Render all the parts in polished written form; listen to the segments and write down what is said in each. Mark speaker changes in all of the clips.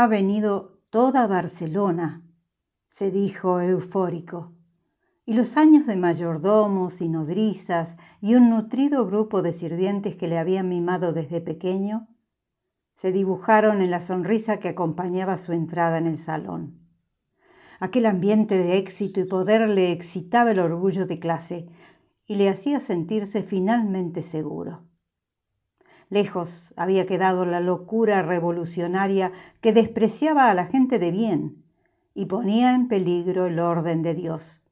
Speaker 1: Ha venido toda Barcelona, se dijo eufórico, y los años de mayordomos y nodrizas y un nutrido grupo de sirvientes que le habían mimado desde pequeño se dibujaron en la sonrisa que acompañaba su entrada en el salón. Aquel ambiente de éxito y poder le excitaba el orgullo de clase y le hacía sentirse finalmente seguro. Lejos había quedado la locura revolucionaria que despreciaba a la gente de bien y ponía en peligro el orden de Dios.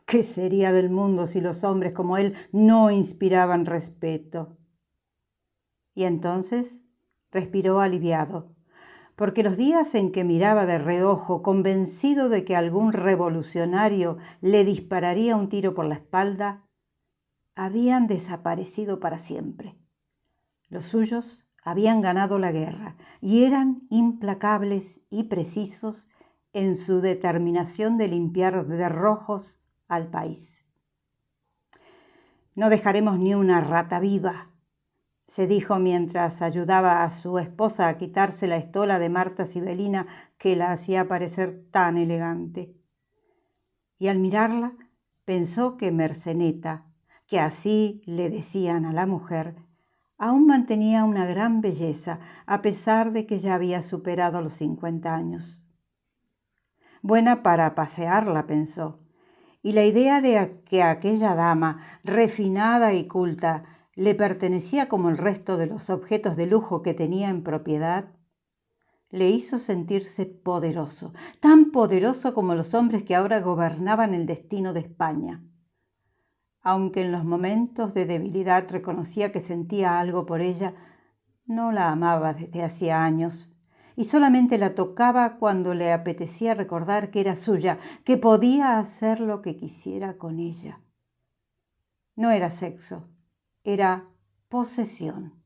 Speaker 1: ¿Qué sería del mundo si los hombres como él no inspiraban respeto? Y entonces respiró aliviado, porque los días en que miraba de reojo, convencido de que algún revolucionario le dispararía un tiro por la espalda, habían desaparecido para siempre. Los suyos habían ganado la guerra y eran implacables y precisos en su determinación de limpiar de rojos al país. No dejaremos ni una rata viva, se dijo mientras ayudaba a su esposa a quitarse la estola de Marta Sibelina que la hacía parecer tan elegante. Y al mirarla pensó que Merceneta, que así le decían a la mujer, aún mantenía una gran belleza a pesar de que ya había superado los 50 años. Buena para pasearla, pensó, y la idea de que aquella dama, refinada y culta, le pertenecía como el resto de los objetos de lujo que tenía en propiedad, le hizo sentirse poderoso, tan poderoso como los hombres que ahora gobernaban el destino de España. Aunque en los momentos de debilidad reconocía que sentía algo por ella, no la amaba desde hacía años y solamente la tocaba cuando le apetecía recordar que era suya, que podía hacer lo que quisiera con ella. No era sexo, era posesión.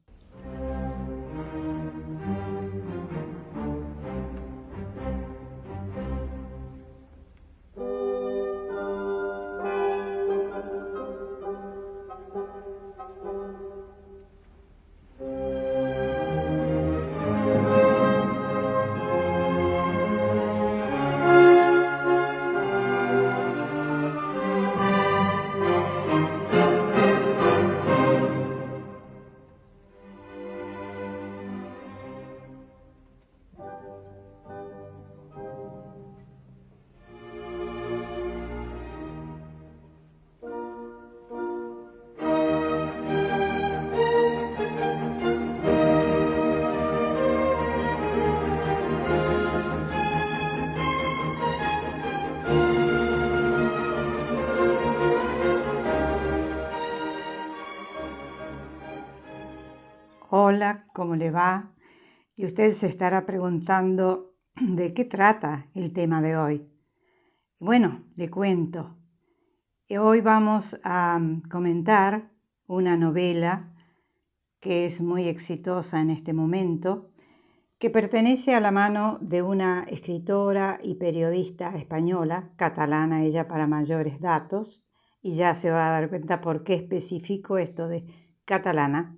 Speaker 1: Hola, ¿cómo le va? Y usted se estará preguntando de qué trata el tema de hoy. Bueno, le cuento. Hoy vamos a comentar una novela que es muy exitosa en este momento, que pertenece a la mano de una escritora y periodista española, catalana ella para mayores datos, y ya se va a dar cuenta por qué especifico esto de catalana,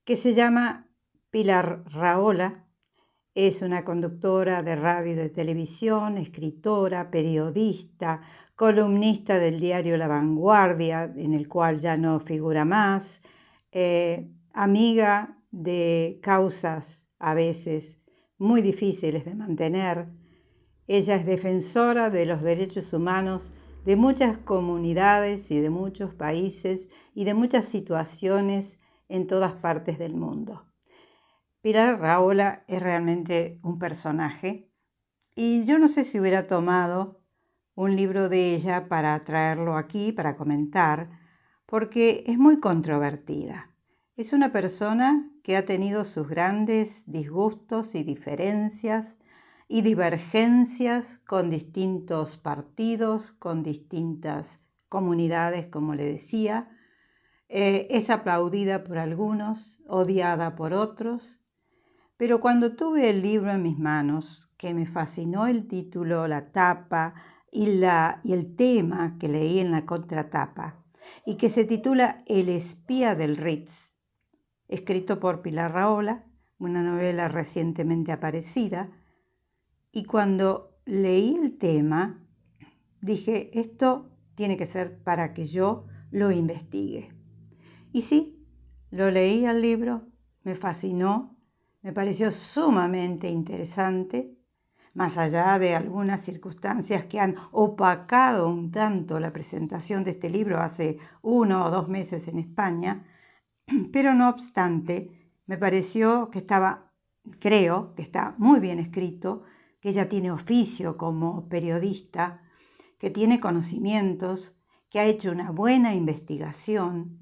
Speaker 1: que se llama Pilar Rahola. Es una conductora de radio y de televisión, escritora, periodista, columnista del diario La Vanguardia, en el cual ya no figura más, amiga de causas a veces muy difíciles de mantener. Ella es defensora de los derechos humanos de muchas comunidades y de muchos países y de muchas situaciones en todas partes del mundo. Pilar Rahola es realmente un personaje y yo no sé si hubiera tomado un libro de ella para traerlo aquí, para comentar, porque es muy controvertida. Es una persona que ha tenido sus grandes disgustos y diferencias y divergencias con distintos partidos, con distintas comunidades, como le decía. Es aplaudida por algunos, odiada por otros. Pero cuando tuve el libro en mis manos, que me fascinó el título, la tapa y el tema que leí en la contratapa, y que se titula El espía del Ritz, escrito por Pilar Rahola, una novela recientemente aparecida, y cuando leí el tema, dije, esto tiene que ser para que yo lo investigue. Y sí, lo leí al libro, me fascinó, me pareció sumamente interesante, más allá de algunas circunstancias que han opacado un tanto la presentación de este libro hace 1 o 2 meses en España, pero no obstante, me pareció que creo que está muy bien escrito, que ella tiene oficio como periodista, que tiene conocimientos, que ha hecho una buena investigación.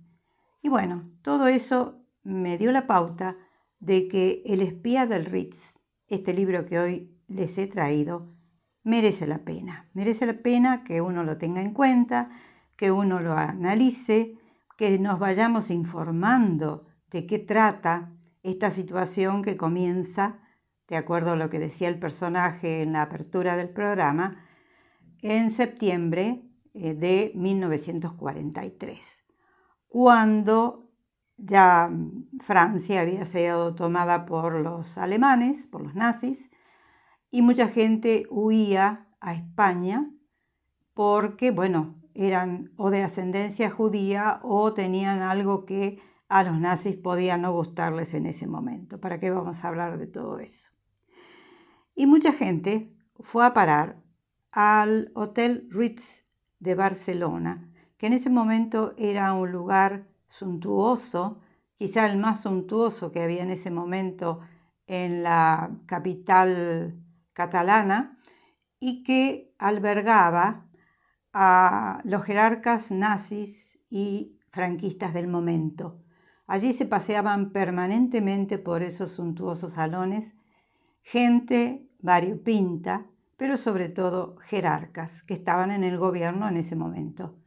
Speaker 1: Y bueno, todo eso me dio la pauta de que El espía del Ritz, este libro que hoy les he traído, merece la pena. Merece la pena que uno lo tenga en cuenta, que uno lo analice, que nos vayamos informando de qué trata esta situación que comienza, de acuerdo a lo que decía el personaje en la apertura del programa, en septiembre de 1943, cuando ya Francia había sido tomada por los alemanes, por los nazis, y mucha gente huía a España porque, bueno, eran o de ascendencia judía o tenían algo que a los nazis podía no gustarles en ese momento. ¿Para qué vamos a hablar de todo eso? Y mucha gente fue a parar al Hotel Ritz de Barcelona, que en ese momento era un lugar suntuoso, quizá el más suntuoso que había en ese momento en la capital catalana, y que albergaba a los jerarcas nazis y franquistas del momento. Allí se paseaban permanentemente por esos suntuosos salones gente variopinta, pero sobre todo jerarcas que estaban en el gobierno en ese momento.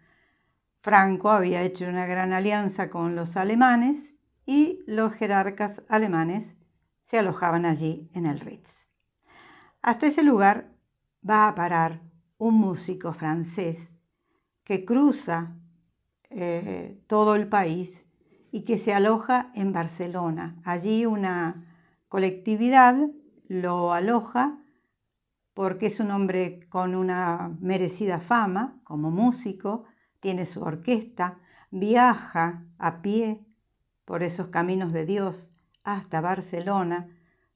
Speaker 1: Franco había hecho una gran alianza con los alemanes y los jerarcas alemanes se alojaban allí en el Ritz. Hasta ese lugar va a parar un músico francés que cruza todo el país y que se aloja en Barcelona. Allí una colectividad lo aloja porque es un hombre con una merecida fama como músico, tiene su orquesta, viaja a pie por esos caminos de Dios hasta Barcelona,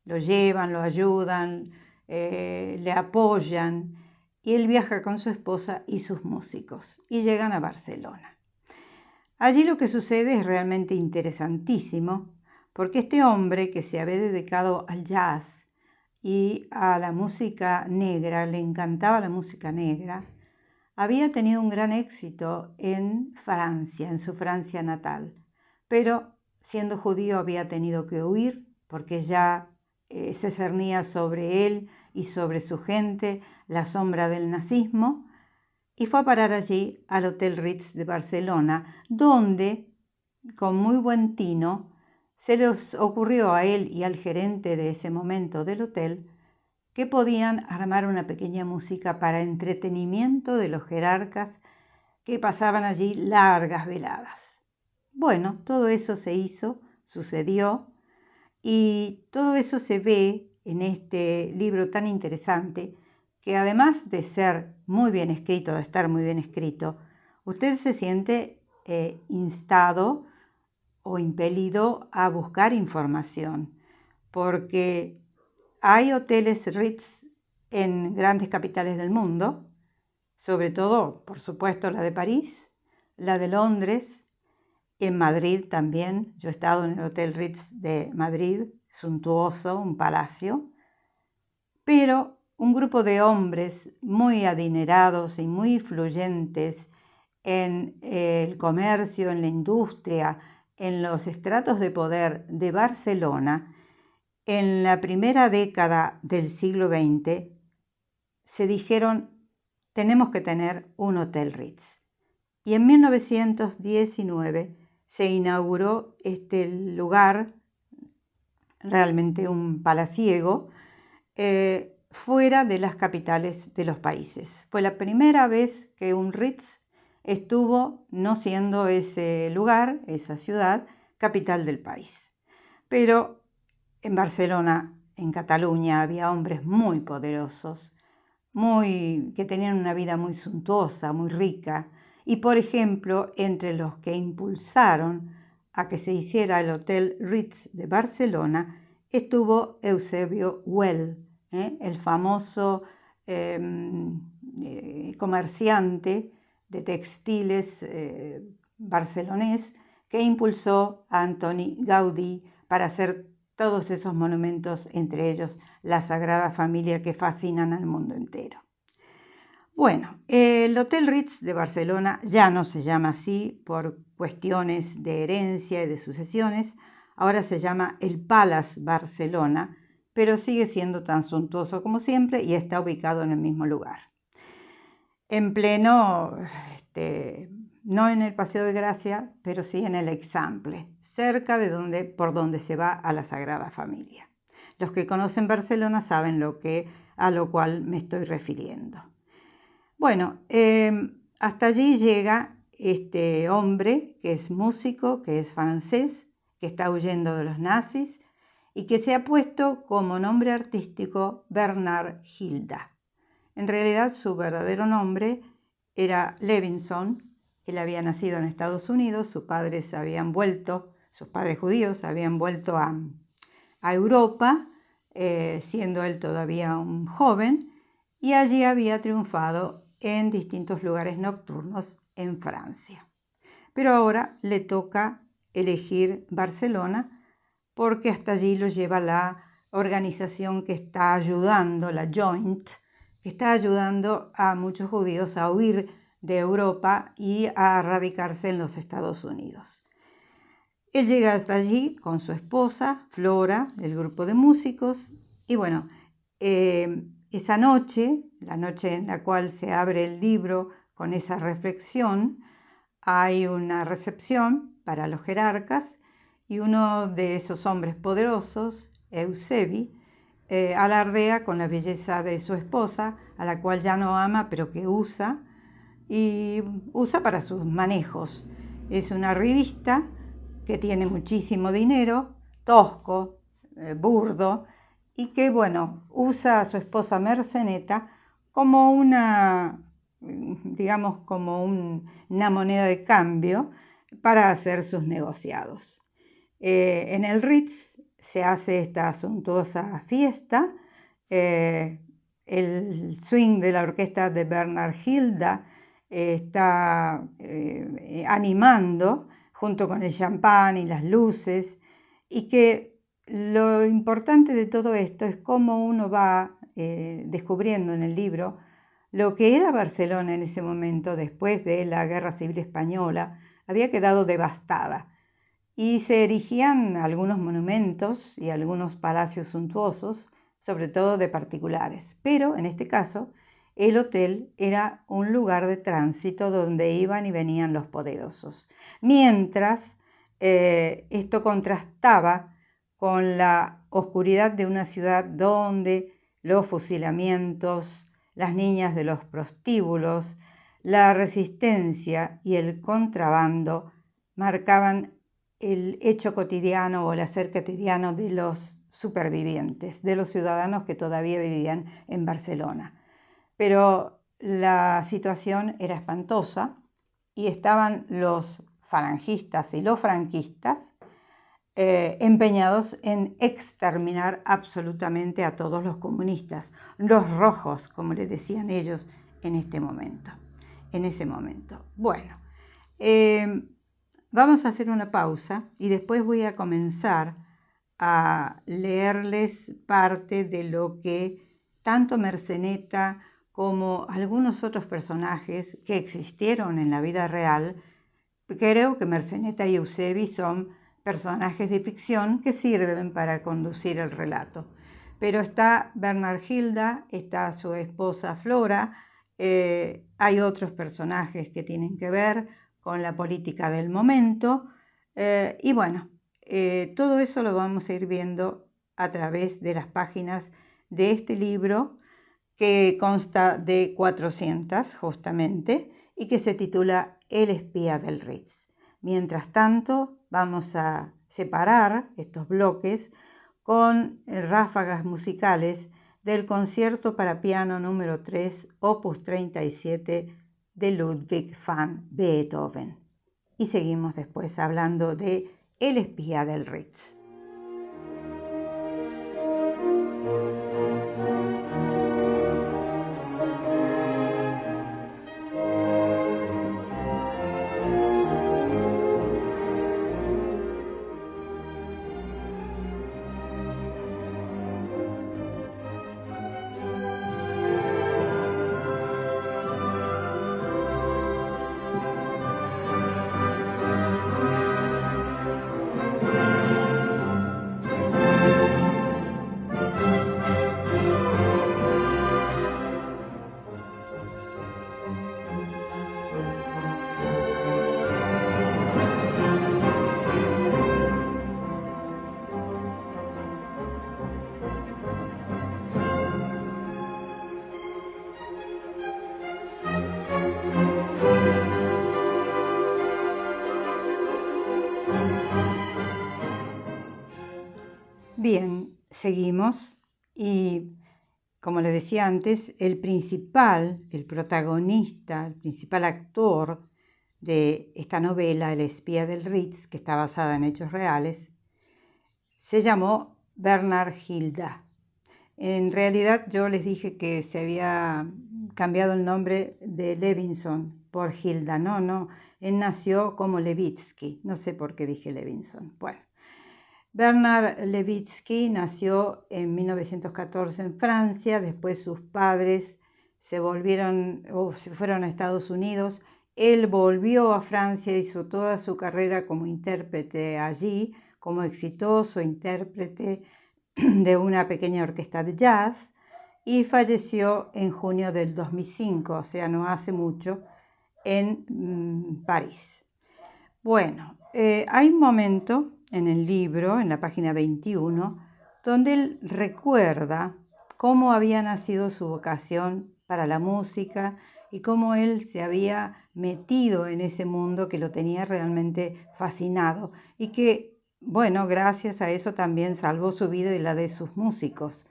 Speaker 1: lo llevan, lo ayudan, le apoyan, y él viaja con su esposa y sus músicos y llegan a Barcelona. Allí lo que sucede es realmente interesantísimo, porque este hombre que se había dedicado al jazz y a la música negra, le encantaba la música negra, había tenido un gran éxito en Francia, en su Francia natal, pero siendo judío había tenido que huir porque ya se cernía sobre él y sobre su gente la sombra del nazismo, y fue a parar allí al Hotel Ritz de Barcelona, donde, con muy buen tino, se les ocurrió a él y al gerente de ese momento del hotel que podían armar una pequeña música para entretenimiento de los jerarcas que pasaban allí largas veladas. Bueno, todo eso se hizo, sucedió, y todo eso se ve en este libro tan interesante, que además de ser muy bien escrito, de estar muy bien escrito, usted se siente instado o impelido a buscar información, porque hay hoteles Ritz en grandes capitales del mundo, sobre todo, por supuesto, la de París, la de Londres, en Madrid también. Yo he estado en el Hotel Ritz de Madrid, suntuoso, un palacio, pero un grupo de hombres muy adinerados y muy influyentes en el comercio, en la industria, en los estratos de poder de Barcelona, en la primera década del siglo XX, se dijeron, tenemos que tener un Hotel Ritz. Y en 1919 se inauguró este lugar, realmente un palaciego, fuera de las capitales de los países. Fue la primera vez que un Ritz estuvo no siendo ese lugar, esa ciudad, capital del país. Pero En Barcelona, en Cataluña, había hombres muy poderosos, que tenían una vida muy suntuosa, muy rica. Y, por ejemplo, entre los que impulsaron a que se hiciera el Hotel Ritz de Barcelona, estuvo Eusebio Well, el famoso comerciante de textiles barcelonés que impulsó a Antoni Gaudí para hacer todos esos monumentos, entre ellos la Sagrada Familia, que fascinan al mundo entero. Bueno, el Hotel Ritz de Barcelona ya no se llama así por cuestiones de herencia y de sucesiones, ahora se llama el Palace Barcelona, pero sigue siendo tan suntuoso como siempre y está ubicado en el mismo lugar. En pleno, no en el Paseo de Gracia, pero sí en el Eixample, cerca de por donde se va a la Sagrada Familia. Los que conocen Barcelona saben a lo cual me estoy refiriendo. Bueno, hasta allí llega este hombre que es músico, que es francés, que está huyendo de los nazis y que se ha puesto como nombre artístico Bernard Hilda. En realidad su verdadero nombre era Levinson. Él había nacido en Estados Unidos, sus padres judíos habían vuelto a Europa, siendo él todavía un joven, y allí había triunfado en distintos lugares nocturnos en Francia. Pero ahora le toca elegir Barcelona porque hasta allí lo lleva la organización que está ayudando, la Joint, que está ayudando a muchos judíos a huir de Europa y a radicarse en los Estados Unidos. Él llega hasta allí con su esposa, Flora, el grupo de músicos, y bueno, esa noche, la noche en la cual se abre el libro con esa reflexión, hay una recepción para los jerarcas y uno de esos hombres poderosos, Eusebi, alardea con la belleza de su esposa, a la cual ya no ama, pero que usa para sus manejos. Es una revista que tiene muchísimo dinero, tosco, burdo, y que, bueno, usa a su esposa Merceneta como una moneda de cambio para hacer sus negociados. En el Ritz se hace esta suntuosa fiesta, el swing de la orquesta de Bernard Hilda está animando junto con el champán y las luces, y que lo importante de todo esto es cómo uno va descubriendo en el libro lo que era Barcelona en ese momento. Después de la Guerra Civil Española había quedado devastada y se erigían algunos monumentos y algunos palacios suntuosos, sobre todo de particulares, pero en este caso el hotel era un lugar de tránsito donde iban y venían los poderosos, mientras esto contrastaba con la oscuridad de una ciudad donde los fusilamientos, las niñas de los prostíbulos, la resistencia y el contrabando marcaban el hecho cotidiano o el hacer cotidiano de los supervivientes, de los ciudadanos que todavía vivían en Barcelona. Pero la situación era espantosa y estaban los falangistas y los franquistas empeñados en exterminar absolutamente a todos los comunistas, los rojos, como les decían ellos en ese momento. Bueno, vamos a hacer una pausa y después voy a comenzar a leerles parte de lo que tanto Merceneta como algunos otros personajes que existieron en la vida real. Creo que Merceneta y Eusebi son personajes de ficción que sirven para conducir el relato. Pero está Bernard Hilda, está su esposa Flora, hay otros personajes que tienen que ver con la política del momento, y bueno, todo eso lo vamos a ir viendo a través de las páginas de este libro, que consta de 400 justamente y que se titula El espía del Ritz. Mientras tanto, vamos a separar estos bloques con ráfagas musicales del concierto para piano número 3, opus 37 de Ludwig van Beethoven. Y seguimos después hablando de El espía del Ritz. Bien, seguimos y como les decía antes, el protagonista, el principal actor de esta novela, El espía del Ritz, que está basada en hechos reales, se llamó Bernhard Hilda. En realidad yo les dije que se había cambiado el nombre de Levinson por Hilda. No, él nació como Levitsky, no sé por qué dije Levinson. Bueno. Bernhard Levitsky nació en 1914 en Francia, después sus padres se fueron a Estados Unidos. Él volvió a Francia, hizo toda su carrera como intérprete allí, como exitoso intérprete de una pequeña orquesta de jazz, y falleció en junio del 2005, o sea, no hace mucho, en París. Bueno, hay un momento en el libro, en la página 21, donde él recuerda cómo había nacido su vocación para la música y cómo él se había metido en ese mundo que lo tenía realmente fascinado y que, bueno, gracias a eso también salvó su vida y la de sus músicos,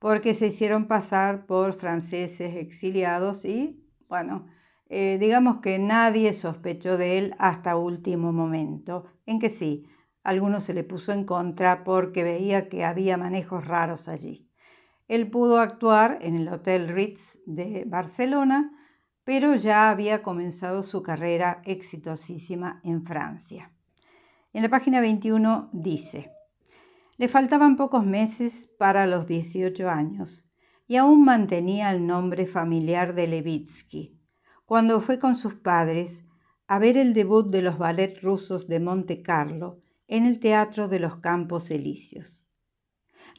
Speaker 1: porque se hicieron pasar por franceses exiliados y, bueno, digamos que nadie sospechó de él hasta último momento, en que sí, alguno se le puso en contra porque veía que había manejos raros allí. Él pudo actuar en el Hotel Ritz de Barcelona, pero ya había comenzado su carrera exitosísima en Francia. En la página 21 dice: le faltaban pocos meses para los 18 años y aún mantenía el nombre familiar de Levitsky, cuando fue con sus padres a ver el debut de los ballets rusos de Monte Carlo en el Teatro de los Campos Elíseos.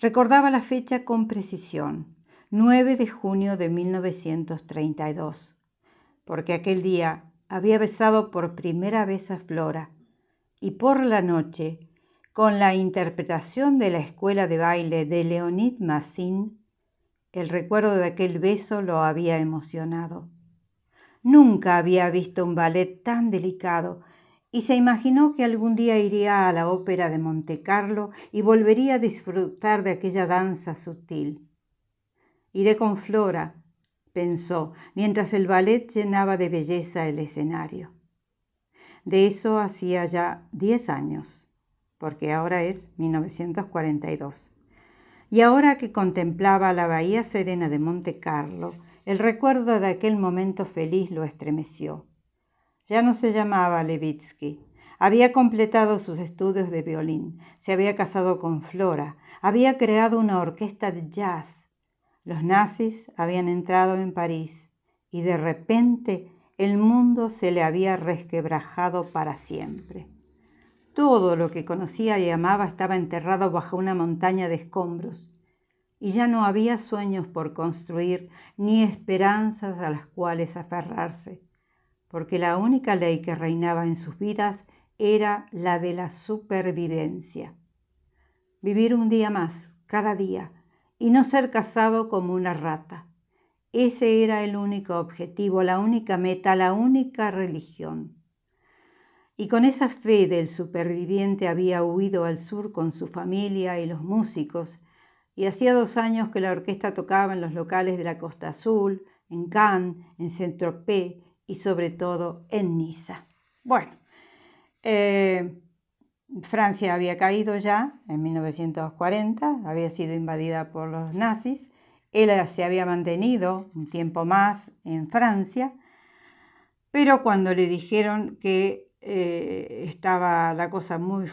Speaker 1: Recordaba la fecha con precisión, 9 de junio de 1932, porque aquel día había besado por primera vez a Flora y por la noche, con la interpretación de la escuela de baile de Leonid Massin, el recuerdo de aquel beso lo había emocionado. Nunca había visto un ballet tan delicado y se imaginó que algún día iría a la ópera de Monte Carlo y volvería a disfrutar de aquella danza sutil. Iré con Flora, pensó, mientras el ballet llenaba de belleza el escenario. De eso hacía ya 10 años, porque ahora es 1942. Y ahora que contemplaba la bahía serena de Monte Carlo, el recuerdo de aquel momento feliz lo estremeció. Ya no se llamaba Levitsky. Había completado sus estudios de violín, se había casado con Flora, había creado una orquesta de jazz. Los nazis habían entrado en París y de repente el mundo se le había resquebrajado para siempre. Todo lo que conocía y amaba estaba enterrado bajo una montaña de escombros y ya no había sueños por construir ni esperanzas a las cuales aferrarse, porque la única ley que reinaba en sus vidas era la de la supervivencia. Vivir un día más, cada día, y no ser cazado como una rata. Ese era el único objetivo, la única meta, la única religión. y con esa fe del superviviente había huido al sur con su familia y los músicos, y hacía 2 años que la orquesta tocaba en los locales de la Costa Azul, en Cannes, en Saint-Tropez y sobre todo en Niza. Bueno, Francia había caído ya en 1940, había sido invadida por los nazis. Él se había mantenido un tiempo más en Francia, pero cuando le dijeron que estaba la cosa muy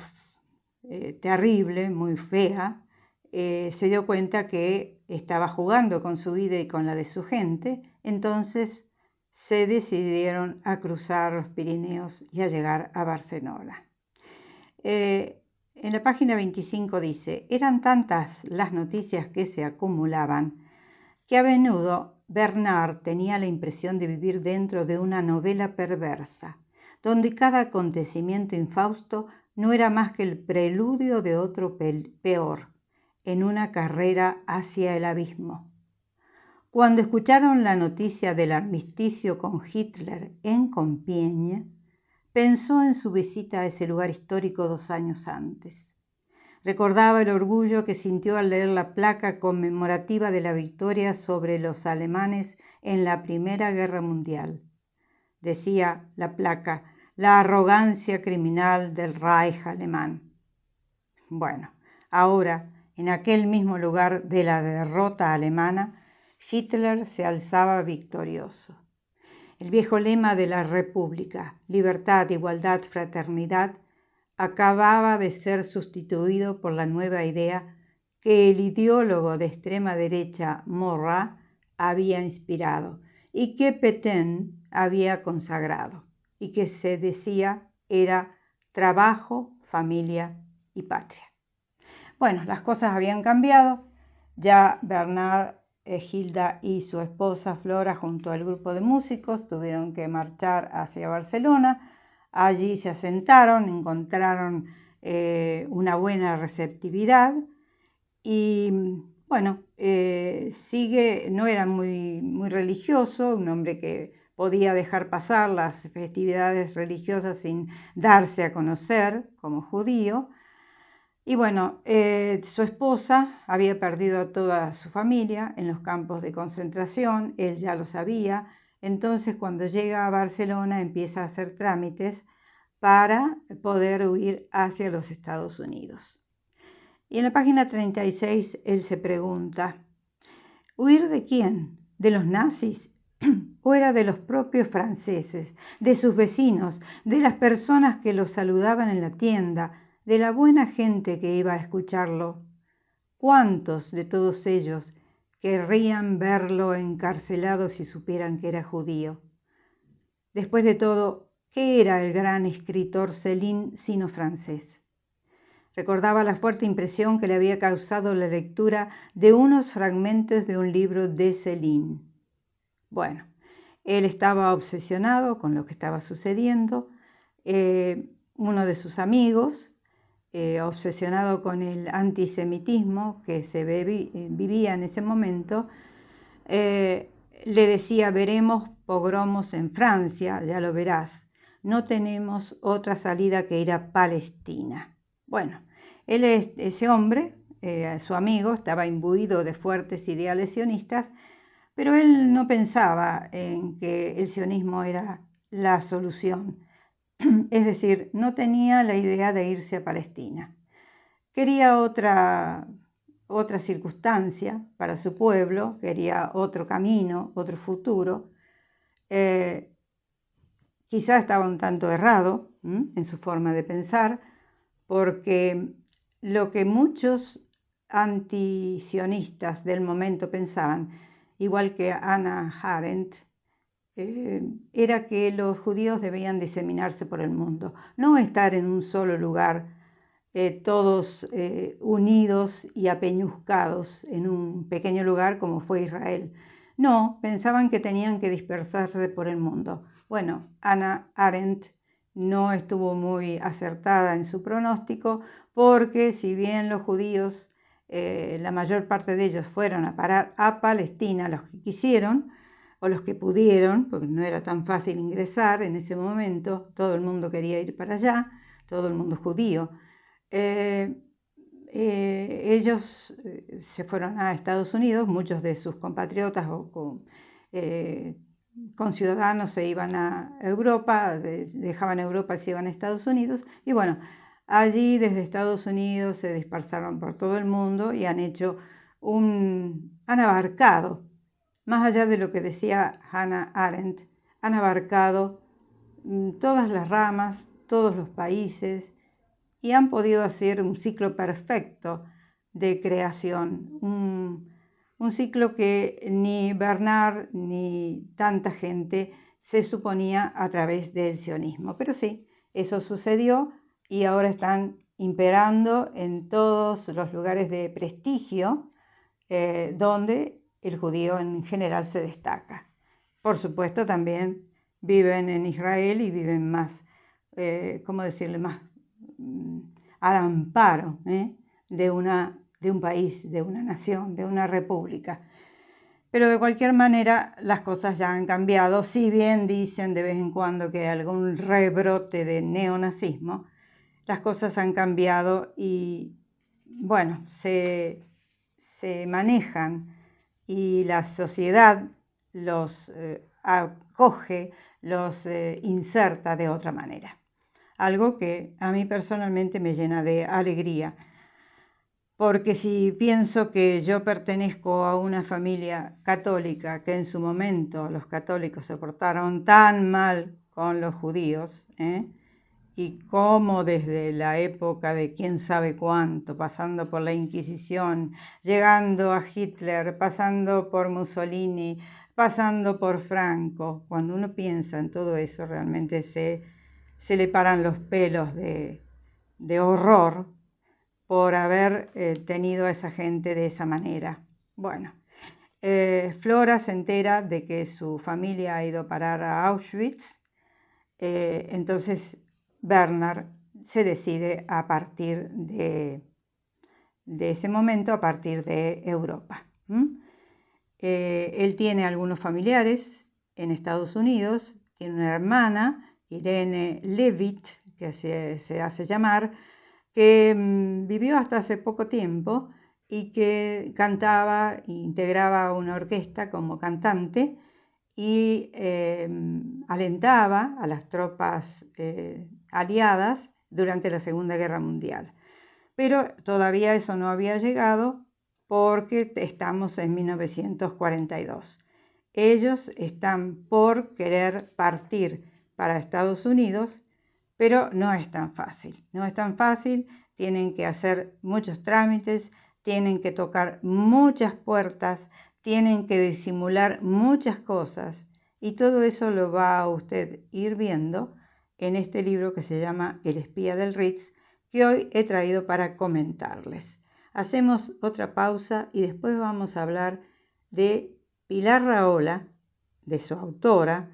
Speaker 1: terrible, muy fea, se dio cuenta que estaba jugando con su vida y con la de su gente. Entonces se decidieron a cruzar los Pirineos y a llegar a Barcelona. En la página 25 dice: eran tantas las noticias que se acumulaban que a menudo Bernard tenía la impresión de vivir dentro de una novela perversa, donde cada acontecimiento infausto no era más que el preludio de otro peor, en una carrera hacia el abismo. Cuando escucharon la noticia del armisticio con Hitler en Compiègne, pensó en su visita a ese lugar histórico 2 años antes. Recordaba el orgullo que sintió al leer la placa conmemorativa de la victoria sobre los alemanes en la Primera Guerra Mundial. Decía la placa: la arrogancia criminal del Reich alemán. Bueno, ahora, en aquel mismo lugar de la derrota alemana, Hitler se alzaba victorioso. El viejo lema de la República, libertad, igualdad, fraternidad, acababa de ser sustituido por la nueva idea que el ideólogo de extrema derecha Marat había inspirado y que Pétain había consagrado, y que se decía era trabajo, familia y patria. Bueno, las cosas habían cambiado. Ya Bernard, Hilda y su esposa Flora, junto al grupo de músicos, tuvieron que marchar hacia Barcelona. Allí se asentaron, encontraron una buena receptividad y bueno, no era muy religioso, un hombre que podía dejar pasar las festividades religiosas sin darse a conocer como judío. Y bueno, su esposa había perdido a toda su familia en los campos de concentración, él ya lo sabía. Entonces, cuando llega a Barcelona, empieza a hacer trámites para poder huir hacia los Estados Unidos. Y en la página 36 él se pregunta: ¿huir de quién? ¿De los nazis? ¿O era de los propios franceses, de sus vecinos, de las personas que los saludaban en la tienda, de la buena gente que iba a escucharlo? ¿Cuántos de todos ellos querrían verlo encarcelado si supieran que era judío? Después de todo, ¿qué era el gran escritor Céline sino francés? Recordaba la fuerte impresión que le había causado la lectura de unos fragmentos de un libro de Céline. Bueno, él estaba obsesionado con lo que estaba sucediendo. Uno de sus amigos, obsesionado con el antisemitismo que se vivía en ese momento, le decía: veremos pogromos en Francia, ya lo verás, no tenemos otra salida que ir a Palestina. Bueno, ese hombre, su amigo, estaba imbuido de fuertes ideales sionistas, pero él no pensaba en que el sionismo era la solución. Es decir, no tenía la idea de irse a Palestina. Quería otra circunstancia para su pueblo, quería otro camino, otro futuro. Quizá estaba un tanto errado en su forma de pensar, porque lo que muchos antisionistas del momento pensaban, igual que Hannah Arendt, era que los judíos debían diseminarse por el mundo, no estar en un solo lugar, todos unidos y apeñuscados en un pequeño lugar como fue Israel. No, pensaban que tenían que dispersarse por el mundo. Bueno, Hannah Arendt no estuvo muy acertada en su pronóstico, porque si bien los judíos, la mayor parte de ellos fueron a parar a Palestina, los que quisieron, o los que pudieron, porque no era tan fácil ingresar en ese momento, todo el mundo quería ir para allá, todo el mundo judío. Ellos se fueron a Estados Unidos, muchos de sus compatriotas o conciudadanos se iban a Europa, dejaban Europa y se iban a Estados Unidos, y bueno, allí desde Estados Unidos se dispersaron por todo el mundo y han abarcado, más allá de lo que decía Hannah Arendt, han abarcado todas las ramas, todos los países, y han podido hacer un ciclo perfecto de creación, un ciclo que ni Bernard ni tanta gente se suponía a través del sionismo. Pero sí, eso sucedió y ahora están imperando en todos los lugares de prestigio donde el judío en general se destaca. Por supuesto, también viven en Israel y viven más, ¿cómo decirle?, más al amparo de un país, de una nación, de una república. Pero de cualquier manera las cosas ya han cambiado, si bien dicen de vez en cuando que hay algún rebrote de neonazismo, las cosas han cambiado y bueno, se manejan y la sociedad los acoge, los inserta de otra manera. Algo que a mí personalmente me llena de alegría, porque si pienso que yo pertenezco a una familia católica, que en su momento los católicos se portaron tan mal con los judíos, y cómo desde la época de quién sabe cuánto, pasando por la Inquisición, llegando a Hitler, pasando por Mussolini, pasando por Franco, cuando uno piensa en todo eso realmente se le paran los pelos de horror por haber tenido a esa gente de esa manera. Bueno, Flora se entera de que su familia ha ido a parar a Auschwitz, entonces Bernard se decide a partir de ese momento, a partir de Europa. Él tiene algunos familiares en Estados Unidos, tiene una hermana, Irene Levitt, que se hace llamar, que vivió hasta hace poco tiempo y que cantaba e integraba una orquesta como cantante y alentaba a las tropas aliadas durante la Segunda Guerra Mundial. Pero todavía eso no había llegado porque estamos en 1942. Ellos están por querer partir para Estados Unidos, pero no es tan fácil. No es tan fácil, tienen que hacer muchos trámites, tienen que tocar muchas puertas, tienen que disimular muchas cosas y todo eso lo va a usted ir viendo en este libro que se llama El espía del Ritz, que hoy he traído para comentarles. Hacemos otra pausa y después vamos a hablar de Pilar Rahola, de su autora,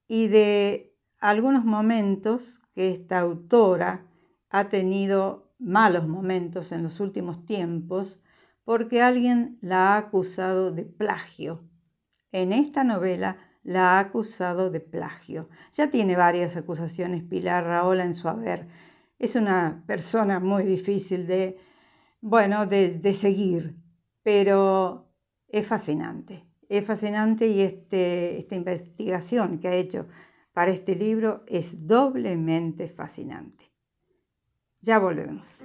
Speaker 1: y de algunos momentos que esta autora ha tenido malos momentos en los últimos tiempos porque alguien la ha acusado de plagio. En esta novela la ha acusado de plagio. Ya tiene varias acusaciones Pilar Rahola en su haber. Es una persona muy difícil de seguir, pero es fascinante. Es fascinante y esta investigación que ha hecho para este libro es doblemente fascinante. Ya volvemos.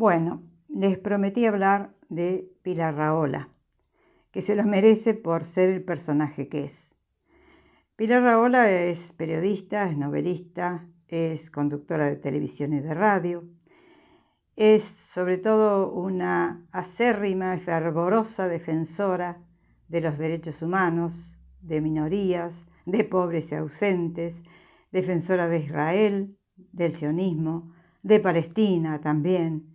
Speaker 1: Bueno, les prometí hablar de Pilar Rahola, que se lo merece por ser el personaje que es. Pilar Rahola es periodista, es novelista, es conductora de televisión y de radio. Es sobre todo una acérrima y fervorosa defensora de los derechos humanos, de minorías, de pobres y ausentes, defensora de Israel, del sionismo, de Palestina también.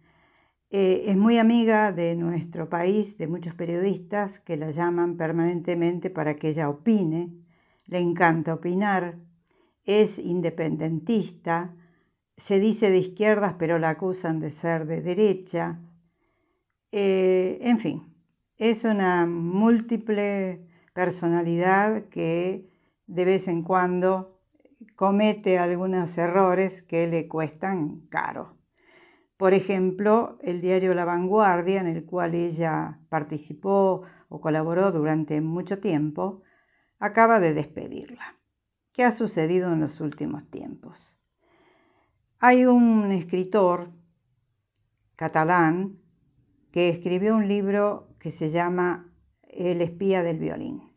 Speaker 1: Es muy amiga de nuestro país, de muchos periodistas que la llaman permanentemente para que ella opine. Le encanta opinar, es independentista, se dice de izquierdas pero la acusan de ser de derecha. En fin, es una múltiple personalidad que de vez en cuando comete algunos errores que le cuestan caro. Por ejemplo, el diario La Vanguardia, en el cual ella participó o colaboró durante mucho tiempo, acaba de despedirla. ¿Qué ha sucedido en los últimos tiempos? Hay un escritor catalán que escribió un libro que se llama El espía del violín.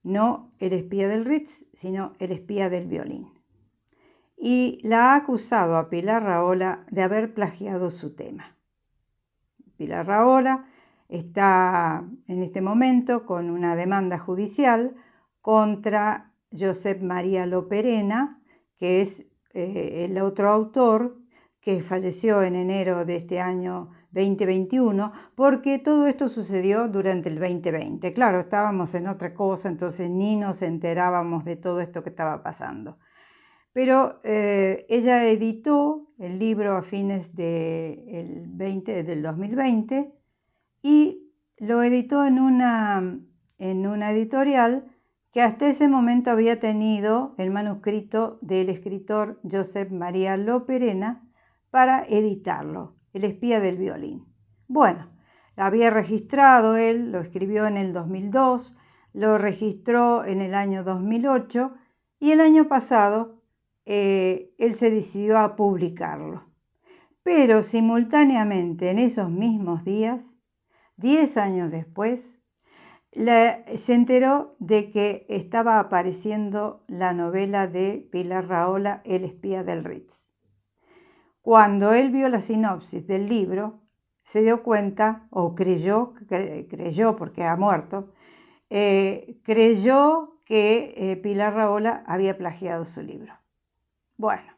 Speaker 1: No el espía del Ritz, sino el espía del violín. Y la ha acusado a Pilar Rahola de haber plagiado su tema. Pilar Rahola está en este momento con una demanda judicial contra Josep María Loperena, que es el otro autor que falleció en enero de este año 2021, porque todo esto sucedió durante el 2020. Claro, estábamos en otra cosa, entonces ni nos enterábamos de todo esto que estaba pasando. Pero ella editó el libro a fines del 2020 y lo editó en una editorial que hasta ese momento había tenido el manuscrito del escritor Josep María Loperena para editarlo, El espía del violín. Bueno, lo había registrado él, lo escribió en el 2002, lo registró en el año 2008 y el año pasado él se decidió a publicarlo. Pero simultáneamente en esos mismos días, 10 años después, se enteró de que estaba apareciendo la novela de Pilar Rahola, El espía del Ritz. Cuando él vio la sinopsis del libro, se dio cuenta, o creyó porque ha muerto, creyó que Pilar Rahola había plagiado su libro. Bueno,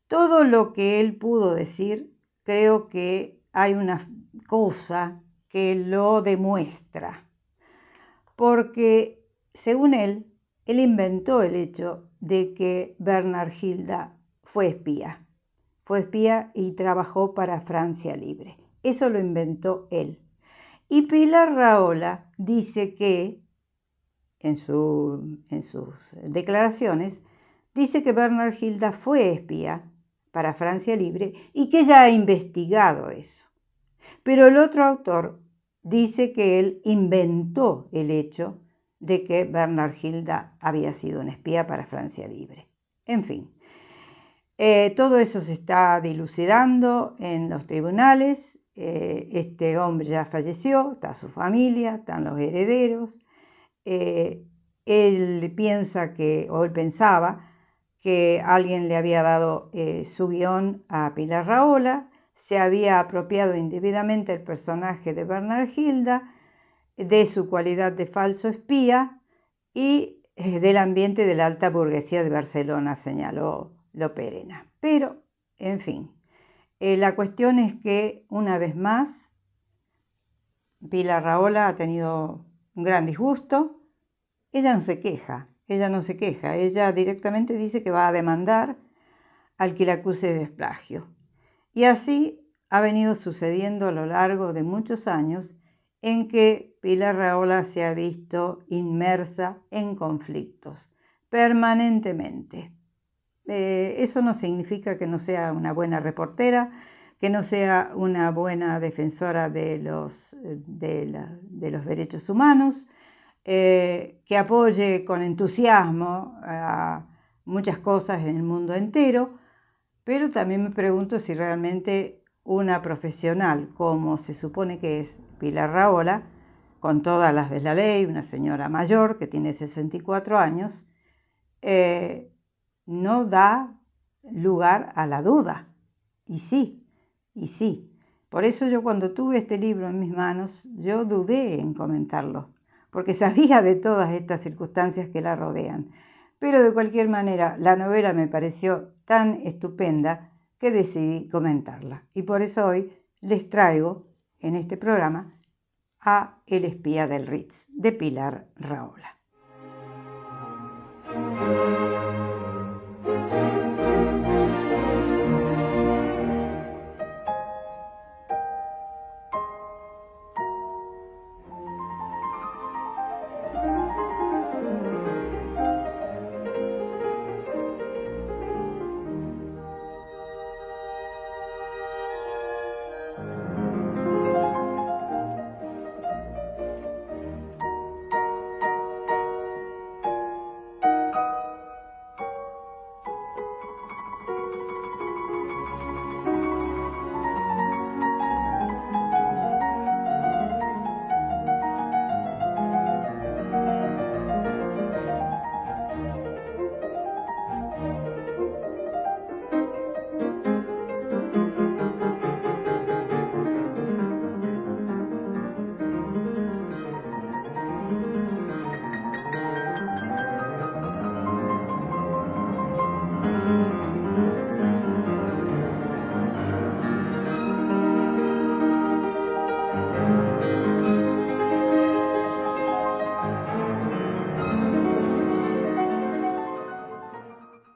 Speaker 1: todo lo que él pudo decir, creo que hay una cosa que lo demuestra, porque según él inventó el hecho de que Bernard Hilda fue espía y trabajó para Francia Libre. Eso lo inventó él. Y Pilar Rahola dice que, en sus declaraciones, dice que Bernard Hilda fue espía para Francia Libre y que ella ha investigado eso. Pero el otro autor dice que él inventó el hecho de que Bernard Hilda había sido un espía para Francia Libre. En fin, todo eso se está dilucidando en los tribunales. Este hombre ya falleció, está su familia, están los herederos. Él pensaba que alguien le había dado su guión a Pilar Rahola, se había apropiado indebidamente el personaje de Bernard Hilda, de su cualidad de falso espía y del ambiente de la alta burguesía de Barcelona, señaló Loperena. Pero, en fin, la cuestión es que, una vez más, Pilar Rahola ha tenido un gran disgusto. Ella no se queja, ella directamente dice que va a demandar al que la acuse de plagio. Y así ha venido sucediendo a lo largo de muchos años en que Pilar Rahola se ha visto inmersa en conflictos permanentemente. Eso no significa que no sea una buena reportera, que no sea una buena defensora de los derechos humanos, que apoye con entusiasmo a muchas cosas en el mundo entero, Pero también me pregunto si realmente una profesional, como se supone que es Pilar Rahola, con todas las de la ley, una señora mayor que tiene 64 años, no da lugar a la duda. Y sí. Por eso yo cuando tuve este libro en mis manos, yo dudé en comentarlo, porque sabía de todas estas circunstancias que la rodean. Pero de cualquier manera, la novela me pareció tan estupenda que decidí comentarla. Y por eso hoy les traigo en este programa a El espía del Ritz, de Pilar Rahola.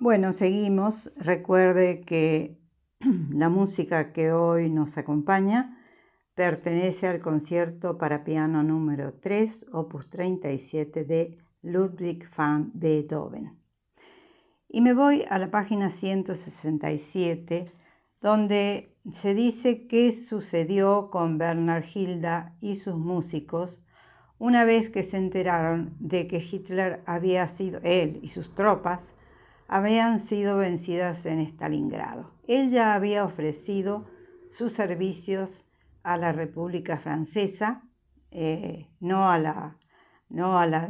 Speaker 1: Bueno, seguimos. Recuerde que la música que hoy nos acompaña pertenece al concierto para piano número 3, opus 37 de Ludwig van Beethoven. Y me voy a la página 167, donde se dice qué sucedió con Bernhard Hilda y sus músicos una vez que se enteraron de que Hitler había sido, él y sus tropas, habían sido vencidas en Stalingrado. Él ya había ofrecido sus servicios a la República Francesa, no a la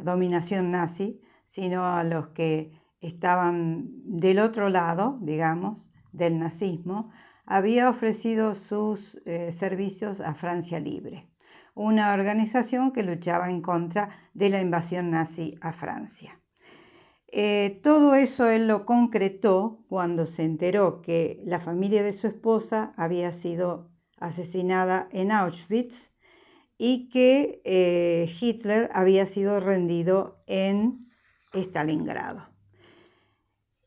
Speaker 1: dominación nazi, sino a los que estaban del otro lado, digamos, del nazismo. Había ofrecido sus servicios a Francia Libre, una organización que luchaba en contra de la invasión nazi a Francia. Todo eso él lo concretó cuando se enteró que la familia de su esposa había sido asesinada en Auschwitz y que Hitler había sido rendido en Stalingrado.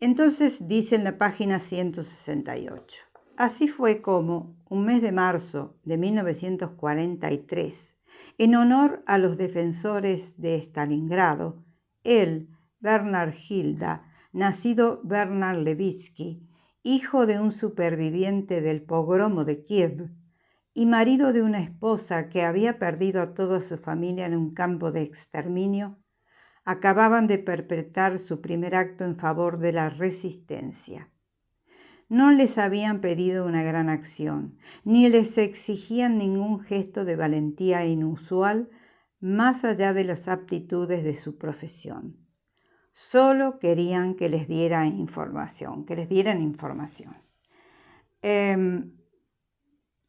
Speaker 1: Entonces dice en la página 168, así fue como, un mes de marzo de 1943, en honor a los defensores de Stalingrado, él, Bernhard Hilda, nacido Bernhard Levitsky, hijo de un superviviente del pogromo de Kiev y marido de una esposa que había perdido a toda su familia en un campo de exterminio, acababan de perpetrar su primer acto en favor de la resistencia. No les habían pedido una gran acción, ni les exigían ningún gesto de valentía inusual más allá de las aptitudes de su profesión. Solo querían que les dieran información.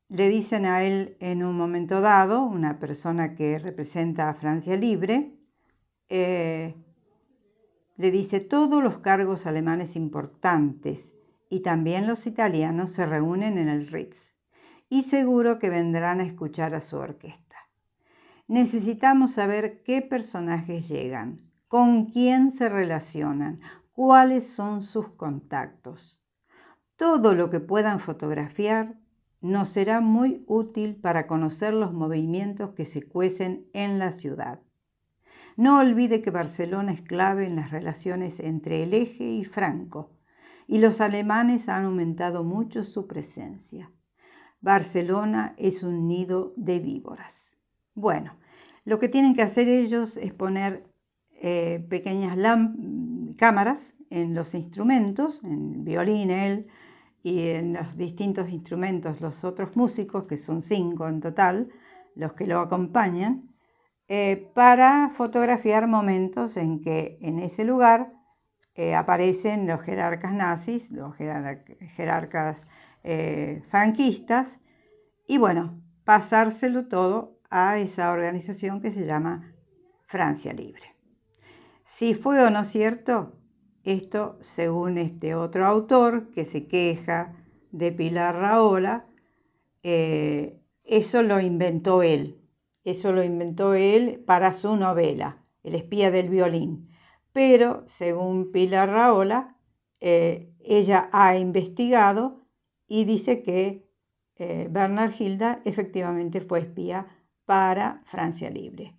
Speaker 1: Le dicen a él en un momento dado, una persona que representa a Francia Libre, le dice: todos los cargos alemanes importantes y también los italianos se reúnen en el Ritz y seguro que vendrán a escuchar a su orquesta. Necesitamos saber qué personajes llegan, con quién se relacionan, cuáles son sus contactos. Todo lo que puedan fotografiar nos será muy útil para conocer los movimientos que se cuecen en la ciudad. No olvide que Barcelona es clave en las relaciones entre el Eje y Franco, y los alemanes han aumentado mucho su presencia. Barcelona es un nido de víboras. Bueno, lo que tienen que hacer ellos es poner pequeñas cámaras en los instrumentos, en el violín, él y en los distintos instrumentos los otros músicos, que son 5 en total, los que lo acompañan, para fotografiar momentos en que en ese lugar aparecen los jerarcas nazis, los jerarcas franquistas, y bueno, pasárselo todo a esa organización que se llama Francia Libre. Si fue o no cierto, esto según este otro autor que se queja de Pilar Rahola, eso lo inventó él para su novela, El espía del violín. Pero según Pilar Rahola, ella ha investigado y dice que Bernard Hilda efectivamente fue espía para Francia Libre.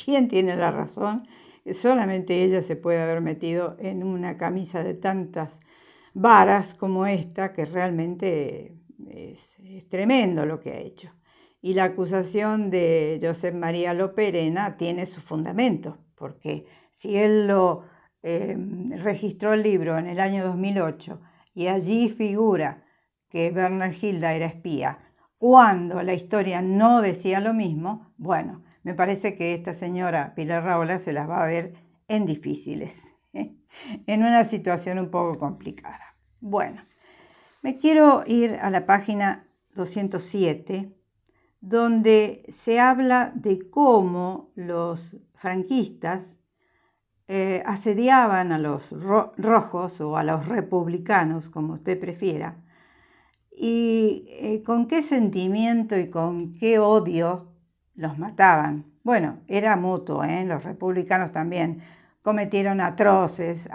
Speaker 1: ¿Quién tiene la razón? Solamente ella se puede haber metido en una camisa de tantas varas como esta, que realmente es tremendo lo que ha hecho. Y la acusación de Josep María Loperena tiene su fundamento, porque si él lo registró el libro en el año 2008 y allí figura que Bernard Hilda era espía, cuando la historia no decía lo mismo, bueno, me parece que esta señora Pilar Rahola se las va a ver en difíciles, en una situación un poco complicada. Bueno, me quiero ir a la página 207, donde se habla de cómo los franquistas asediaban a los rojos o a los republicanos, como usted prefiera, y con qué sentimiento y con qué odio los mataban. Bueno, era mutuo, los republicanos también cometieron atroces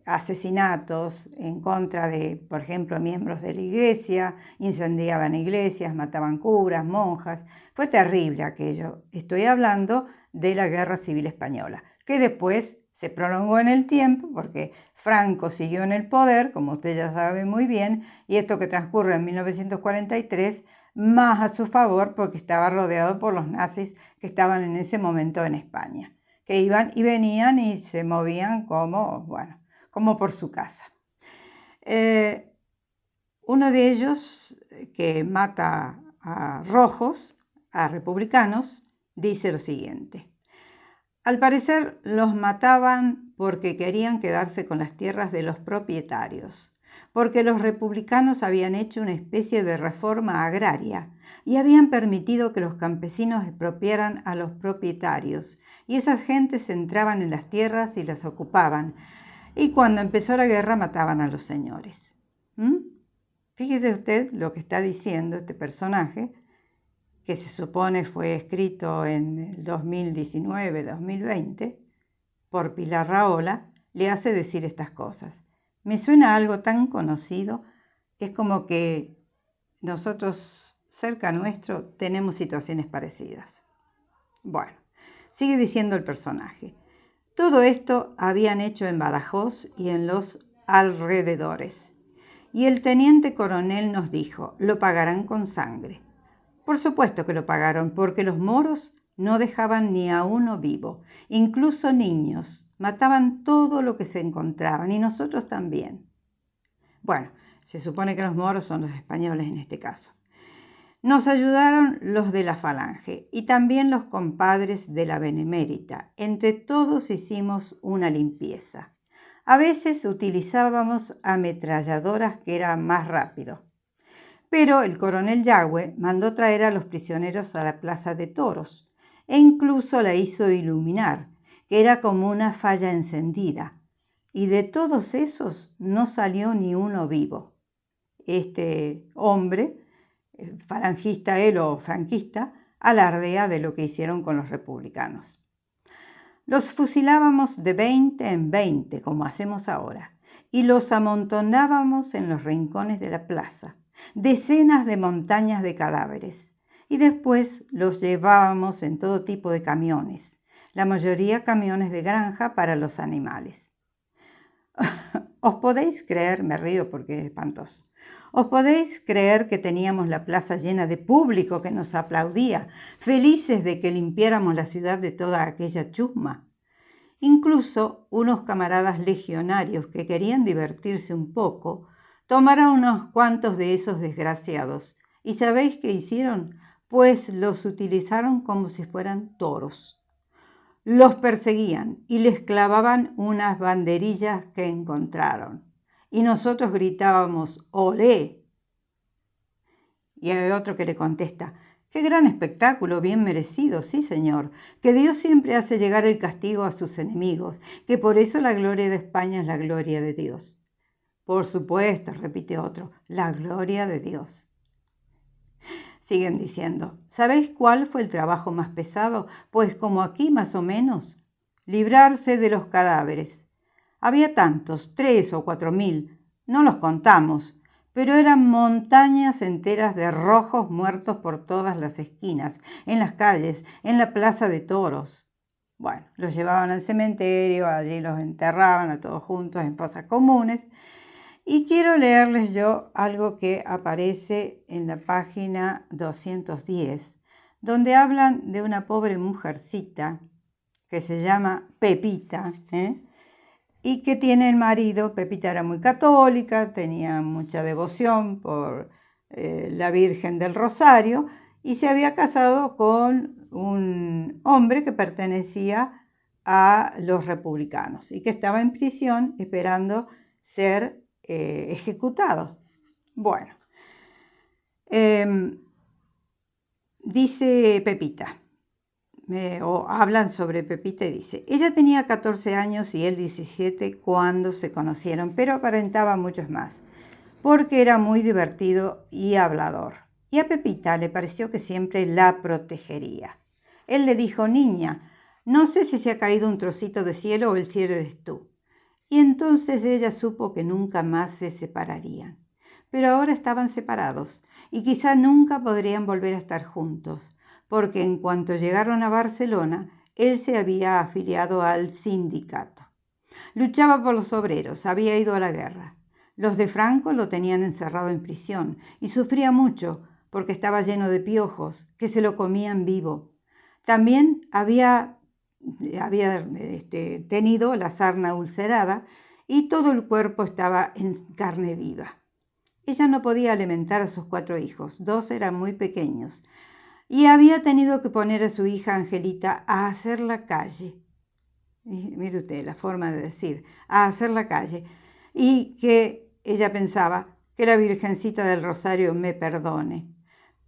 Speaker 1: asesinatos en contra de, por ejemplo, miembros de la iglesia, incendiaban iglesias, mataban curas, monjas. Fue terrible aquello. Estoy hablando de la Guerra Civil Española, que después se prolongó en el tiempo porque Franco siguió en el poder, como usted ya sabe muy bien, y esto que transcurre en 1943, más a su favor porque estaba rodeado por los nazis que estaban en ese momento en España, que iban y venían y se movían como por su casa. Uno de ellos, que mata a rojos, a republicanos, dice lo siguiente: al parecer los mataban porque querían quedarse con las tierras de los propietarios, porque los republicanos habían hecho una especie de reforma agraria y habían permitido que los campesinos expropiaran a los propietarios, y esas gentes entraban en las tierras y las ocupaban, y cuando empezó la guerra mataban a los señores. Fíjese usted lo que está diciendo este personaje, que se supone fue escrito en el 2019-2020 por Pilar Rahola, le hace decir estas cosas. Me suena algo tan conocido, es como que nosotros cerca nuestro tenemos situaciones parecidas. Bueno, sigue diciendo el personaje. Todo esto habían hecho en Badajoz y en los alrededores. Y el teniente coronel nos dijo, lo pagarán con sangre. Por supuesto que lo pagaron, porque los moros no dejaban ni a uno vivo, incluso niños, mataban todo lo que se encontraban, y nosotros también. Bueno, se supone que los moros son los españoles en este caso. Nos ayudaron los de la Falange y también los compadres de la Benemérita. Entre todos hicimos una limpieza. A veces utilizábamos ametralladoras, que era más rápido. Pero el coronel Yagüe mandó traer a los prisioneros a la plaza de toros e incluso la hizo iluminar, que era como una falla encendida. Y de todos esos no salió ni uno vivo. Este hombre, falangista él o franquista, alardea de lo que hicieron con los republicanos. Los fusilábamos de 20 en 20, como hacemos ahora, y los amontonábamos en los rincones de la plaza, decenas de montañas de cadáveres, y después los llevábamos en todo tipo de camiones, la mayoría camiones de granja para los animales. ¿Os podéis creer? Me río porque es espantoso. ¿Os podéis creer que teníamos la plaza llena de público que nos aplaudía, felices de que limpiáramos la ciudad de toda aquella chusma? Incluso unos camaradas legionarios que querían divertirse un poco, tomaron unos cuantos de esos desgraciados. ¿Y sabéis qué hicieron? Pues los utilizaron como si fueran toros. Los perseguían y les clavaban unas banderillas que encontraron. Y nosotros gritábamos, ¡olé! Y hay otro que le contesta, ¡qué gran espectáculo, bien merecido, sí señor! Que Dios siempre hace llegar el castigo a sus enemigos, que por eso la gloria de España es la gloria de Dios. Por supuesto, repite otro, la gloria de Dios. Siguen diciendo, ¿sabéis cuál fue el trabajo más pesado? Pues como aquí más o menos, librarse de los cadáveres. Había tantos, 3 o 4.000, no los contamos, pero eran montañas enteras de rojos muertos por todas las esquinas, en las calles, en la plaza de toros. Bueno, los llevaban al cementerio, allí los enterraban a todos juntos en fosas comunes. Y quiero leerles yo algo que aparece en la página 210, donde hablan de una pobre mujercita que se llama Pepita, y que tiene el marido. Pepita era muy católica, tenía mucha devoción por la Virgen del Rosario y se había casado con un hombre que pertenecía a los republicanos y que estaba en prisión esperando ser ejecutado. Bueno, dice Pepita, o hablan sobre Pepita y dice, ella tenía 14 años y él 17 cuando se conocieron, pero aparentaba muchos más, porque era muy divertido y hablador. Y a Pepita le pareció que siempre la protegería. Él le dijo, niña, no sé si se ha caído un trocito de cielo o el cielo eres tú. Y entonces ella supo que nunca más se separarían. Pero ahora estaban separados y quizá nunca podrían volver a estar juntos, porque en cuanto llegaron a Barcelona, él se había afiliado al sindicato. Luchaba por los obreros, había ido a la guerra. Los de Franco lo tenían encerrado en prisión y sufría mucho porque estaba lleno de piojos que se lo comían vivo. También había tenido la sarna ulcerada y todo el cuerpo estaba en carne viva. Ella no podía alimentar a sus 4 hijos, 2 eran muy pequeños, y había tenido que poner a su hija Angelita a hacer la calle. Y mire usted la forma de decir, a hacer la calle, y que ella pensaba que la Virgencita del Rosario me perdone,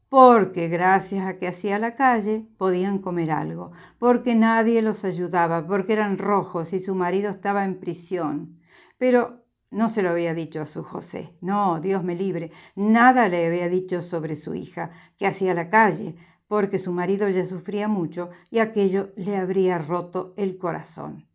Speaker 1: porque gracias a que hacía la calle podían comer algo, porque nadie los ayudaba, porque eran rojos y su marido estaba en prisión. Pero no se lo había dicho a su José, no, Dios me libre, nada le había dicho sobre su hija, que hacía la calle, porque su marido ya sufría mucho y aquello le habría roto el corazón.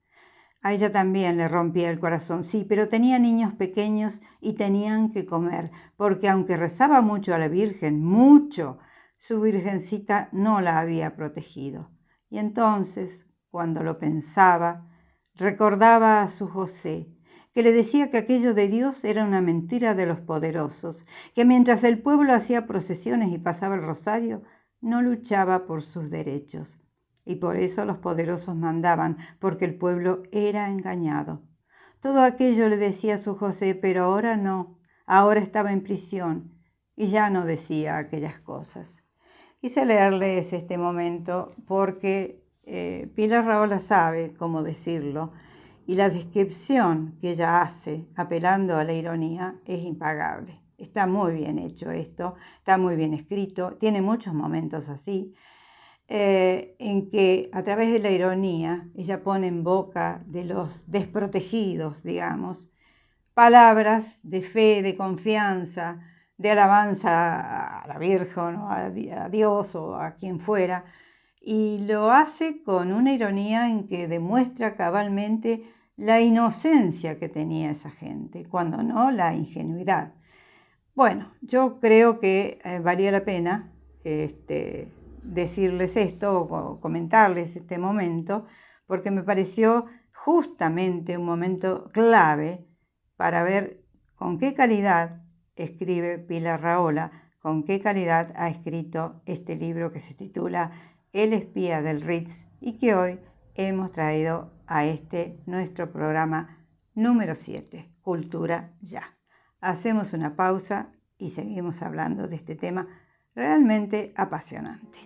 Speaker 1: A ella también le rompía el corazón, sí, pero tenía niños pequeños y tenían que comer, porque aunque rezaba mucho a la Virgen, mucho, su Virgencita no la había protegido. Y entonces, cuando lo pensaba, recordaba a su José, que le decía que aquello de Dios era una mentira de los poderosos, que mientras el pueblo hacía procesiones y pasaba el rosario, no luchaba por sus derechos. Y por eso los poderosos mandaban, porque el pueblo era engañado. Todo aquello le decía a su José, pero ahora no, ahora estaba en prisión y ya no decía aquellas cosas. Quise leerles este momento porque Pilar Rahola sabe cómo decirlo y la descripción que ella hace, apelando a la ironía, es impagable. Está muy bien hecho esto, está muy bien escrito, tiene muchos momentos así. En que a través de la ironía ella pone en boca de los desprotegidos, digamos, palabras de fe, de confianza, de alabanza a la Virgen o a Dios o a quien fuera, y lo hace con una ironía en que demuestra cabalmente la inocencia que tenía esa gente, cuando no la ingenuidad. Bueno, yo creo que valía la pena decirles esto o comentarles este momento, porque me pareció justamente un momento clave para ver con qué calidad escribe Pilar Rahola, con qué calidad ha escrito este libro que se titula El espía del Ritz y que hoy hemos traído a este nuestro programa número 7, Cultura Ya. Hacemos una pausa y seguimos hablando de este tema realmente apasionante.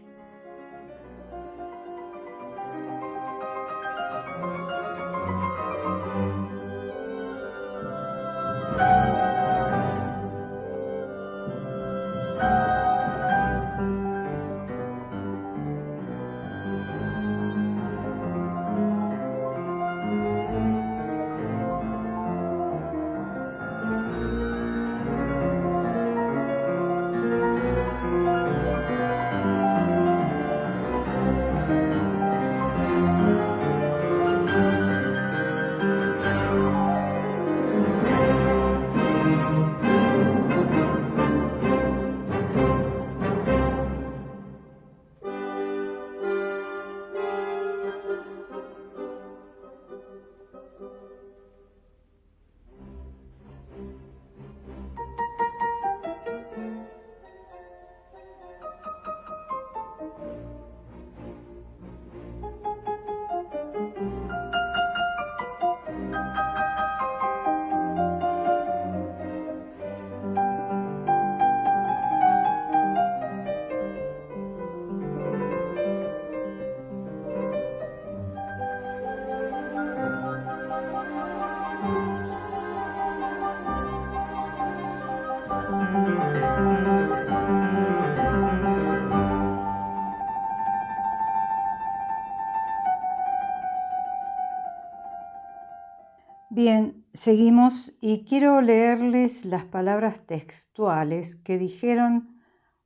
Speaker 1: Bien, seguimos y quiero leerles las palabras textuales que dijeron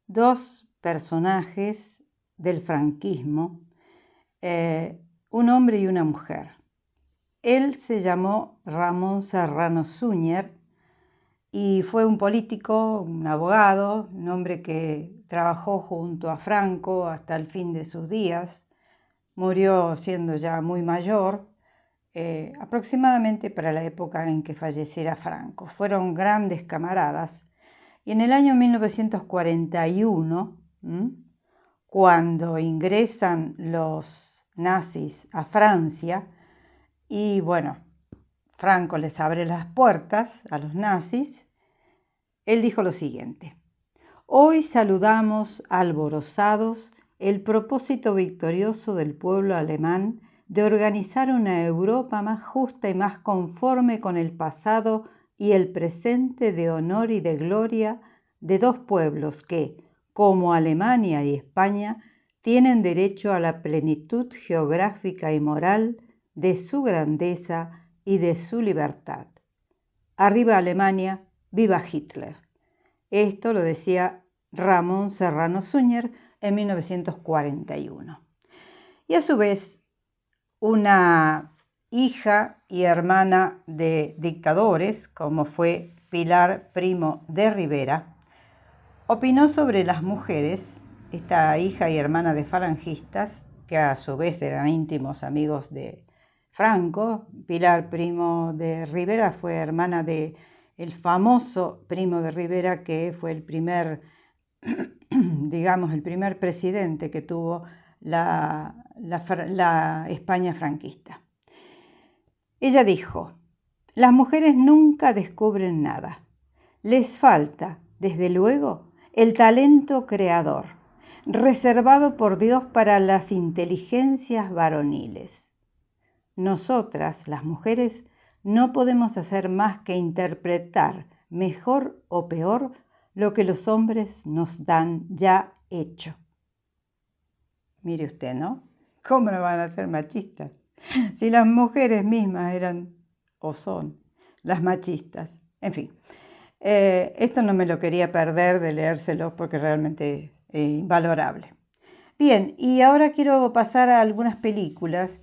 Speaker 1: dos personajes del franquismo, un hombre y una mujer. Él se llamó Ramón Serrano Suñer y fue un político, un abogado, un hombre que trabajó junto a Franco hasta el fin de sus días. Murió siendo ya muy mayor, aproximadamente para la época en que falleciera Franco. Fueron grandes camaradas y en el año 1941, cuando ingresan los nazis a Francia y bueno, Franco les abre las puertas a los nazis, él dijo lo siguiente: hoy saludamos alborozados el propósito victorioso del pueblo alemán de organizar una Europa más justa y más conforme con el pasado y el presente de honor y de gloria de dos pueblos que, como Alemania y España, tienen derecho a la plenitud geográfica y moral de su grandeza y de su libertad. Arriba Alemania, viva Hitler. Esto lo decía Ramón Serrano Suñer en 1941. Y a su vez, una hija y hermana de dictadores, como fue Pilar Primo de Rivera, opinó sobre las mujeres, esta hija y hermana de falangistas, que a su vez eran íntimos amigos de Franco. Pilar Primo de Rivera fue hermana de el famoso Primo de Rivera, que fue el primer, digamos, el primer presidente que tuvo la España franquista. Ella dijo: las mujeres nunca descubren nada. Les falta, desde luego, el talento creador, reservado por Dios para las inteligencias varoniles. Nosotras, las mujeres, no podemos hacer más que interpretar, mejor o peor, lo que los hombres nos dan ya hecho. Mire usted, ¿no? ¿Cómo no van a ser machistas? Si las mujeres mismas eran o son las machistas. En fin, esto no me lo quería perder de leérselo porque realmente es invalorable. Bien, y ahora quiero pasar a algunas películas,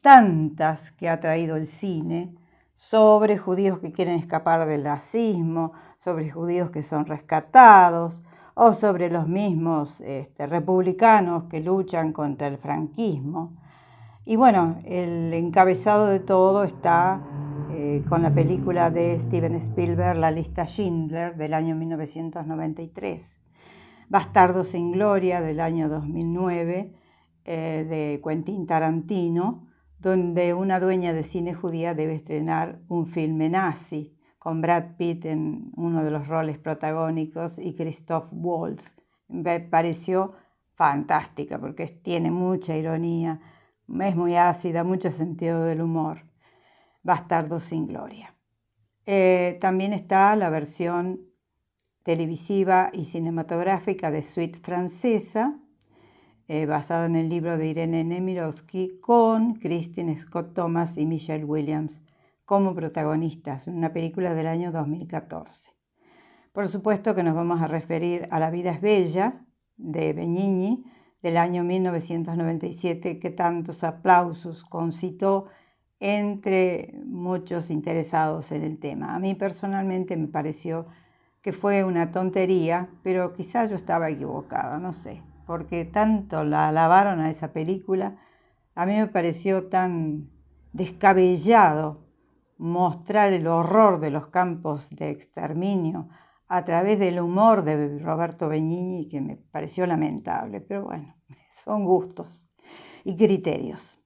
Speaker 1: tantas que ha traído el cine, sobre judíos que quieren escapar del nazismo, sobre judíos que son rescatados, o sobre los mismos republicanos que luchan contra el franquismo. Y bueno, el encabezado de todo está con la película de Steven Spielberg, La lista Schindler, del año 1993. Bastardo sin gloria, del año 2009, de Quentin Tarantino, donde una dueña de cine judía debe estrenar un filme nazi, con Brad Pitt en uno de los roles protagónicos y Christoph Waltz. Me pareció fantástica porque tiene mucha ironía, es muy ácida, mucho sentido del humor. Bastardos sin gloria. También está la versión televisiva y cinematográfica de Suite francesa, basada en el libro de Irene Nemirovsky, con Kristin Scott Thomas y Michelle Williams como protagonistas, una película del año 2014. Por supuesto que nos vamos a referir a La vida es bella, de Benigni, del año 1997, que tantos aplausos concitó entre muchos interesados en el tema. A mí personalmente me pareció que fue una tontería, pero quizás yo estaba equivocada, no sé, porque tanto la alabaron a esa película. A mí me pareció tan descabellado mostrar el horror de los campos de exterminio a través del humor de Roberto Benigni, que me pareció lamentable, pero bueno, son gustos y criterios.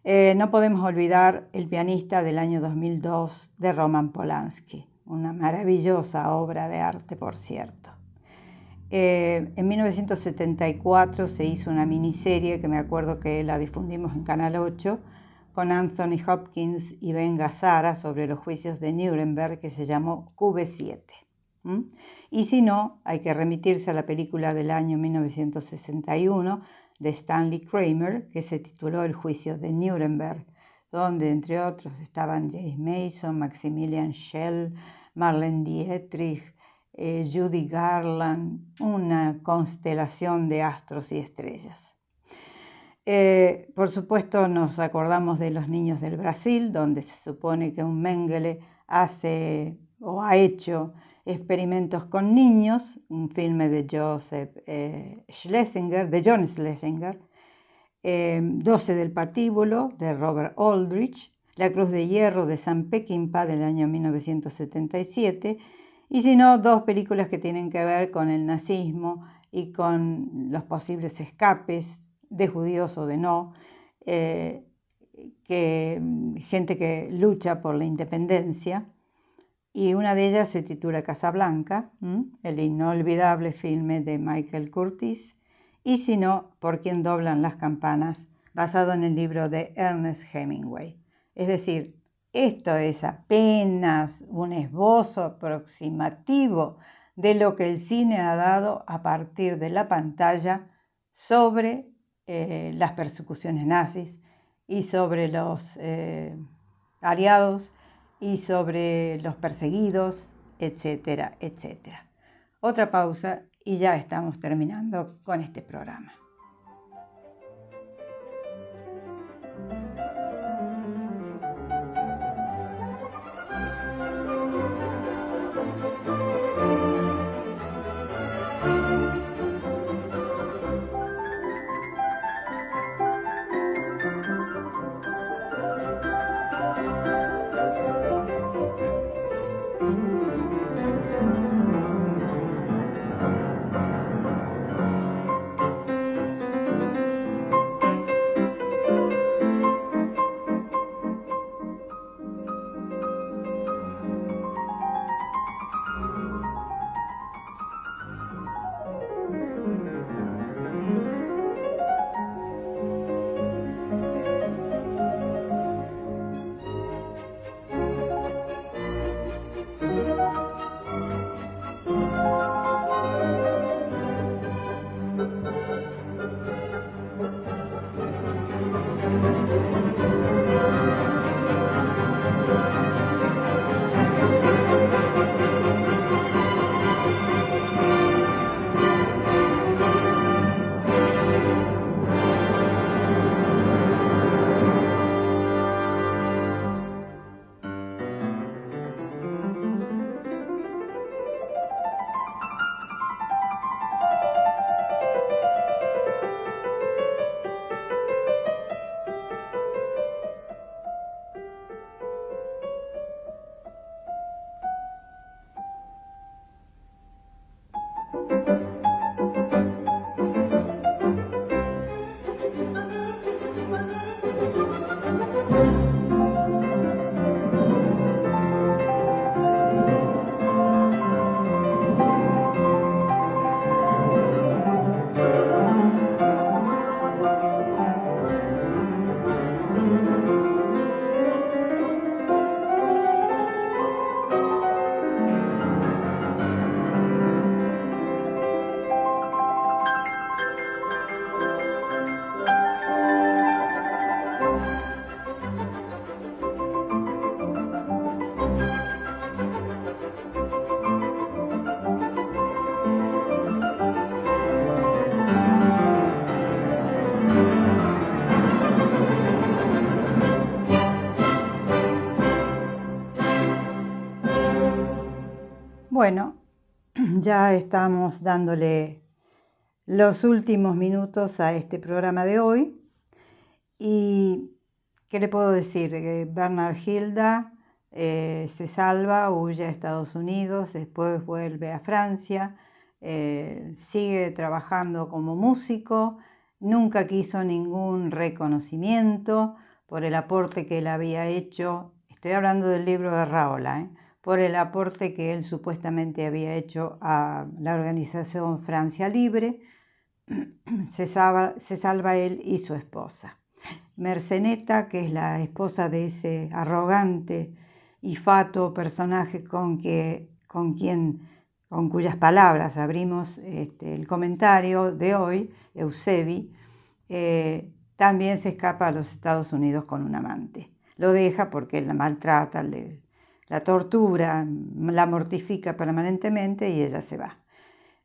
Speaker 1: No podemos olvidar El pianista del año 2002 de Roman Polanski, una maravillosa obra de arte, por cierto. En 1974 se hizo una miniserie que me acuerdo que la difundimos en Canal 8 con Anthony Hopkins y Ben Gazzara sobre los juicios de Nuremberg, que se llamó QB7. Y si no, hay que remitirse a la película del año 1961 de Stanley Kramer, que se tituló El juicio de Nuremberg, donde entre otros estaban James Mason, Maximilian Schell, Marlene Dietrich, Judy Garland, una constelación de astros y estrellas. Por supuesto nos acordamos de Los niños del Brasil, donde se supone que un Mengele hace o ha hecho experimentos con niños, un filme de John Schlesinger, 12 del patíbulo de Robert Aldrich, La cruz de hierro de Sam Peckinpah del año 1977, y si no, dos películas que tienen que ver con el nazismo y con los posibles escapes de judíos o de no, gente que lucha por la independencia, y una de ellas se titula Casablanca, el inolvidable filme de Michael Curtiz, y si no, Por quién doblan las campanas, basado en el libro de Ernest Hemingway. Es decir, esto es apenas un esbozo aproximativo de lo que el cine ha dado a partir de la pantalla sobre las persecuciones nazis y sobre los aliados y sobre los perseguidos, etcétera, etcétera. Otra pausa y ya estamos terminando con este programa. Bueno, ya estamos dándole los últimos minutos a este programa de hoy. ¿Y qué le puedo decir? Bernard Hilda se salva, huye a Estados Unidos, después vuelve a Francia, sigue trabajando como músico, nunca quiso ningún reconocimiento por el aporte que él había hecho. Estoy hablando del libro de Raola, por el aporte que él supuestamente había hecho a la organización Francia Libre. Se salva él y su esposa. Merceneta, que es la esposa de ese arrogante y fatuo personaje con cuyas palabras abrimos el comentario de hoy, Eusebi, también se escapa a los Estados Unidos con un amante. Lo deja porque él la maltrata, la tortura, la mortifica permanentemente y ella se va.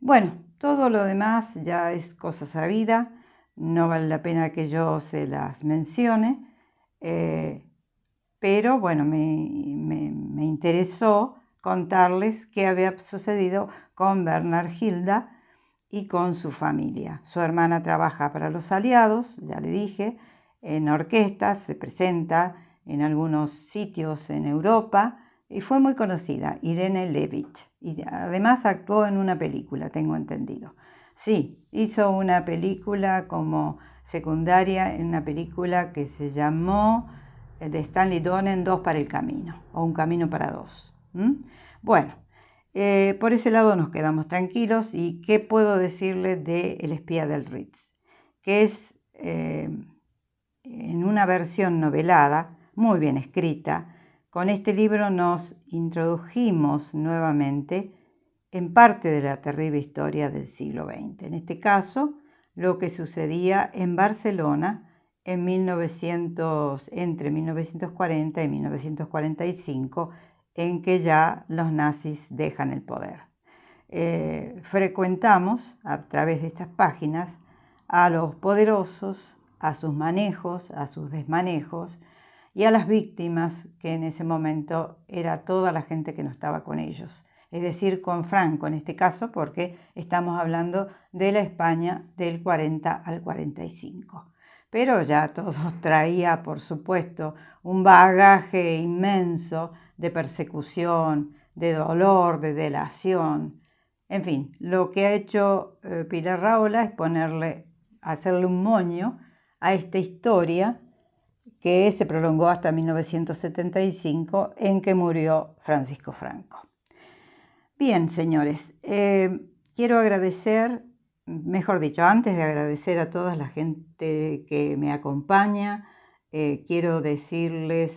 Speaker 1: Bueno, todo lo demás ya es cosa sabida, no vale la pena que yo se las mencione, pero bueno, me interesó contarles qué había sucedido con Bernard Hilda y con su familia. Su hermana trabaja para los aliados, ya le dije, en orquestas, se presenta en algunos sitios en Europa y fue muy conocida, Irene Levitt, y además actuó en una película, tengo entendido. Sí, hizo una película como secundaria en una película que se llamó de Stanley Donen, Dos para el Camino, o Un Camino para Dos. Bueno, por ese lado nos quedamos tranquilos. ¿Y qué puedo decirle de El espía del Ritz? Que es en una versión novelada, muy bien escrita. Con este libro nos introdujimos nuevamente en parte de la terrible historia del siglo XX. En este caso, lo que sucedía en Barcelona entre 1940 y 1945, en que ya los nazis dejan el poder. Frecuentamos a través de estas páginas a los poderosos, a sus manejos, a sus desmanejos y a las víctimas, que en ese momento era toda la gente que no estaba con ellos. Es decir, con Franco en este caso, porque estamos hablando de la España del 40 al 45. Pero ya todo traía, por supuesto, un bagaje inmenso de persecución, de dolor, de delación. En fin, lo que ha hecho Pilar Rahola es hacerle un moño a esta historia que se prolongó hasta 1975, en que murió Francisco Franco. Bien, señores, quiero agradecer, mejor dicho, antes de agradecer a toda la gente que me acompaña, quiero decirles,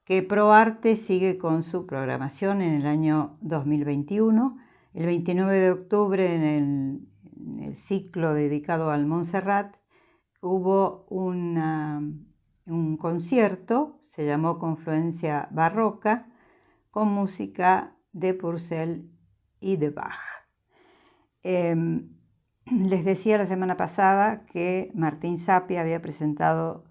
Speaker 1: que ProArte sigue con su programación en el año 2021. El 29 de octubre, en el ciclo dedicado al Montserrat, hubo un concierto, se llamó Confluencia Barroca, con música de Purcell y de Bach. Les decía la semana pasada que Martín Sapia había presentado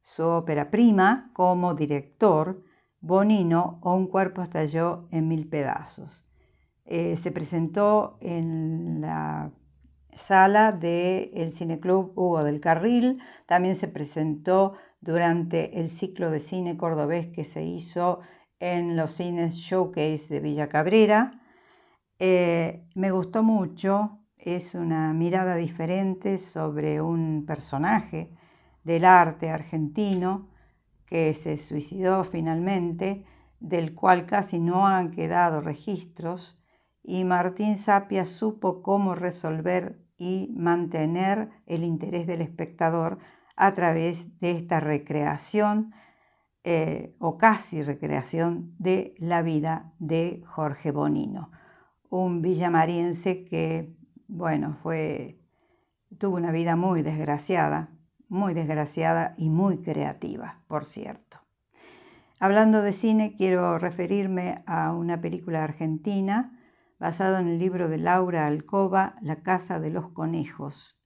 Speaker 1: su ópera prima como director, Bonino o Un cuerpo estalló en 1000 pedazos. Se presentó en la sala del Cineclub Hugo del Carril, también se presentó durante el ciclo de cine cordobés que se hizo en los cines Showcase de Villa Cabrera. Me gustó mucho, es una mirada diferente sobre un personaje del arte argentino que se suicidó finalmente, del cual casi no han quedado registros, y Martín Sapia supo cómo resolver y mantener el interés del espectador a través de esta recreación o casi recreación de la vida de Jorge Bonino, un villamariense que, bueno, tuvo una vida muy desgraciada y muy creativa, por cierto. Hablando de cine, quiero referirme a una película argentina basada en el libro de Laura Alcoba, La casa de los conejos,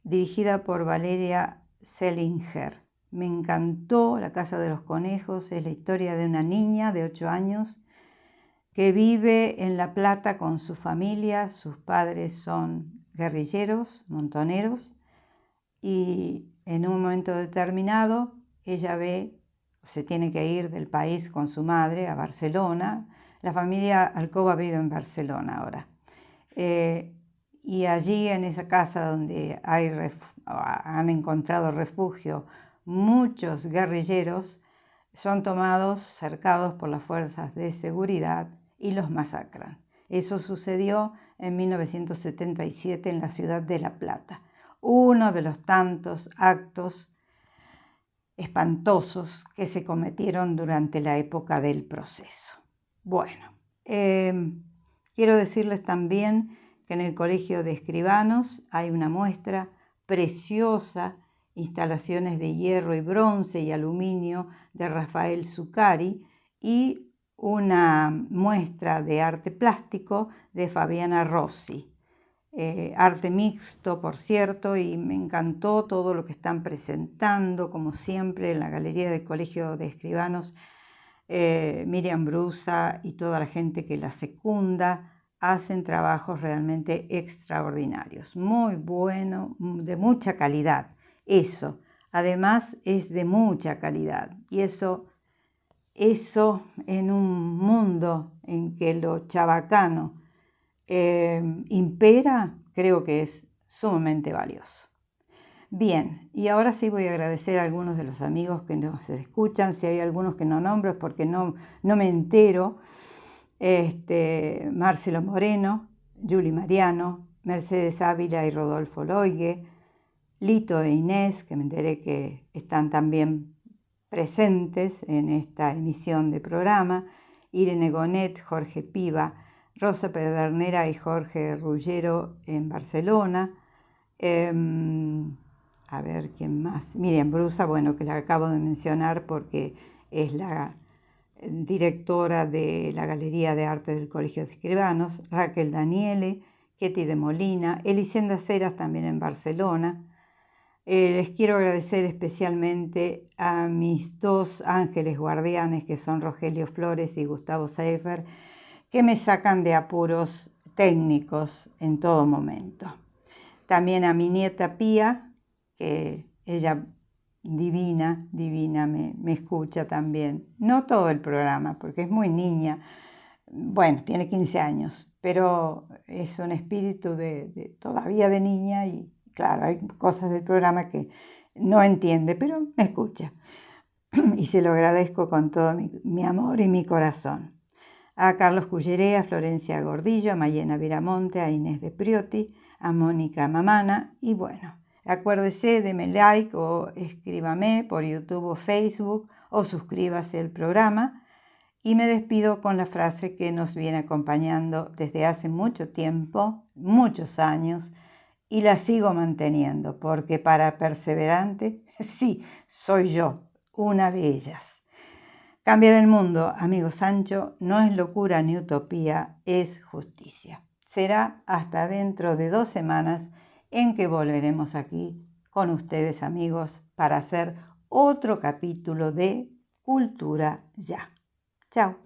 Speaker 1: dirigida por Valeria Selinger. Me encantó La casa de los conejos, es la historia de una niña de 8 años que vive en La Plata con su familia. Sus padres son guerrilleros, montoneros, y en un momento determinado ella se tiene que ir del país con su madre a Barcelona. La familia Alcoba vive en Barcelona ahora. Y allí en esa casa donde han encontrado refugio muchos guerrilleros, son tomados, cercados por las fuerzas de seguridad y los masacran. Eso sucedió en 1977 en la ciudad de La Plata. Uno de los tantos actos espantosos que se cometieron durante la época del proceso. Bueno, quiero decirles también que en el Colegio de Escribanos hay una muestra preciosa, instalaciones de hierro y bronce y aluminio de Rafael Zuccari, y una muestra de arte plástico de Fabiana Rossi. Arte mixto, por cierto, y me encantó todo lo que están presentando, como siempre, en la Galería del Colegio de Escribanos. Miriam Brusa y toda la gente que la secunda hacen trabajos realmente extraordinarios, muy bueno, de mucha calidad. Eso, además, es de mucha calidad, y eso en un mundo en que lo chabacano impera, creo que es sumamente valioso. Bien, y ahora sí voy a agradecer a algunos de los amigos que nos escuchan. Si hay algunos que no nombro es porque no me entero. Marcelo Moreno, Juli Mariano, Mercedes Ávila y Rodolfo Loigue, Lito e Inés, que me enteré que están también presentes en esta emisión de programa, Irene Gonet, Jorge Piva, Rosa Pedernera y Jorge Rullero en Barcelona. A ver, ¿quién más? Miriam Brusa, bueno, que la acabo de mencionar porque es la directora de la Galería de Arte del Colegio de Escribanos. Raquel Daniele, Ketty de Molina, Elisenda Ceras también en Barcelona. Les quiero agradecer especialmente a mis dos ángeles guardianes, que son Rogelio Flores y Gustavo Seifer, que me sacan de apuros técnicos en todo momento. También a mi nieta Pía, que ella divina, me escucha también. No todo el programa, porque es muy niña. Bueno, tiene 15 años, pero es un espíritu todavía de niña, y claro, hay cosas del programa que no entiende, pero me escucha. Y se lo agradezco con todo mi amor y mi corazón. A Carlos Culleré, a Florencia Gordillo, a Mayena Viramonte, a Inés de Priotti, a Mónica Mamana, y bueno, acuérdese, deme like o escríbame por YouTube o Facebook, o suscríbase al programa. Y me despido con la frase que nos viene acompañando desde hace mucho tiempo, muchos años, y la sigo manteniendo, porque para perseverante, sí, soy yo, una de ellas. Cambiar el mundo, amigo Sancho, no es locura ni utopía, es justicia. Será hasta dentro de 2 semanas en que volveremos aquí con ustedes, amigos, para hacer otro capítulo de Cultura Ya. Chao.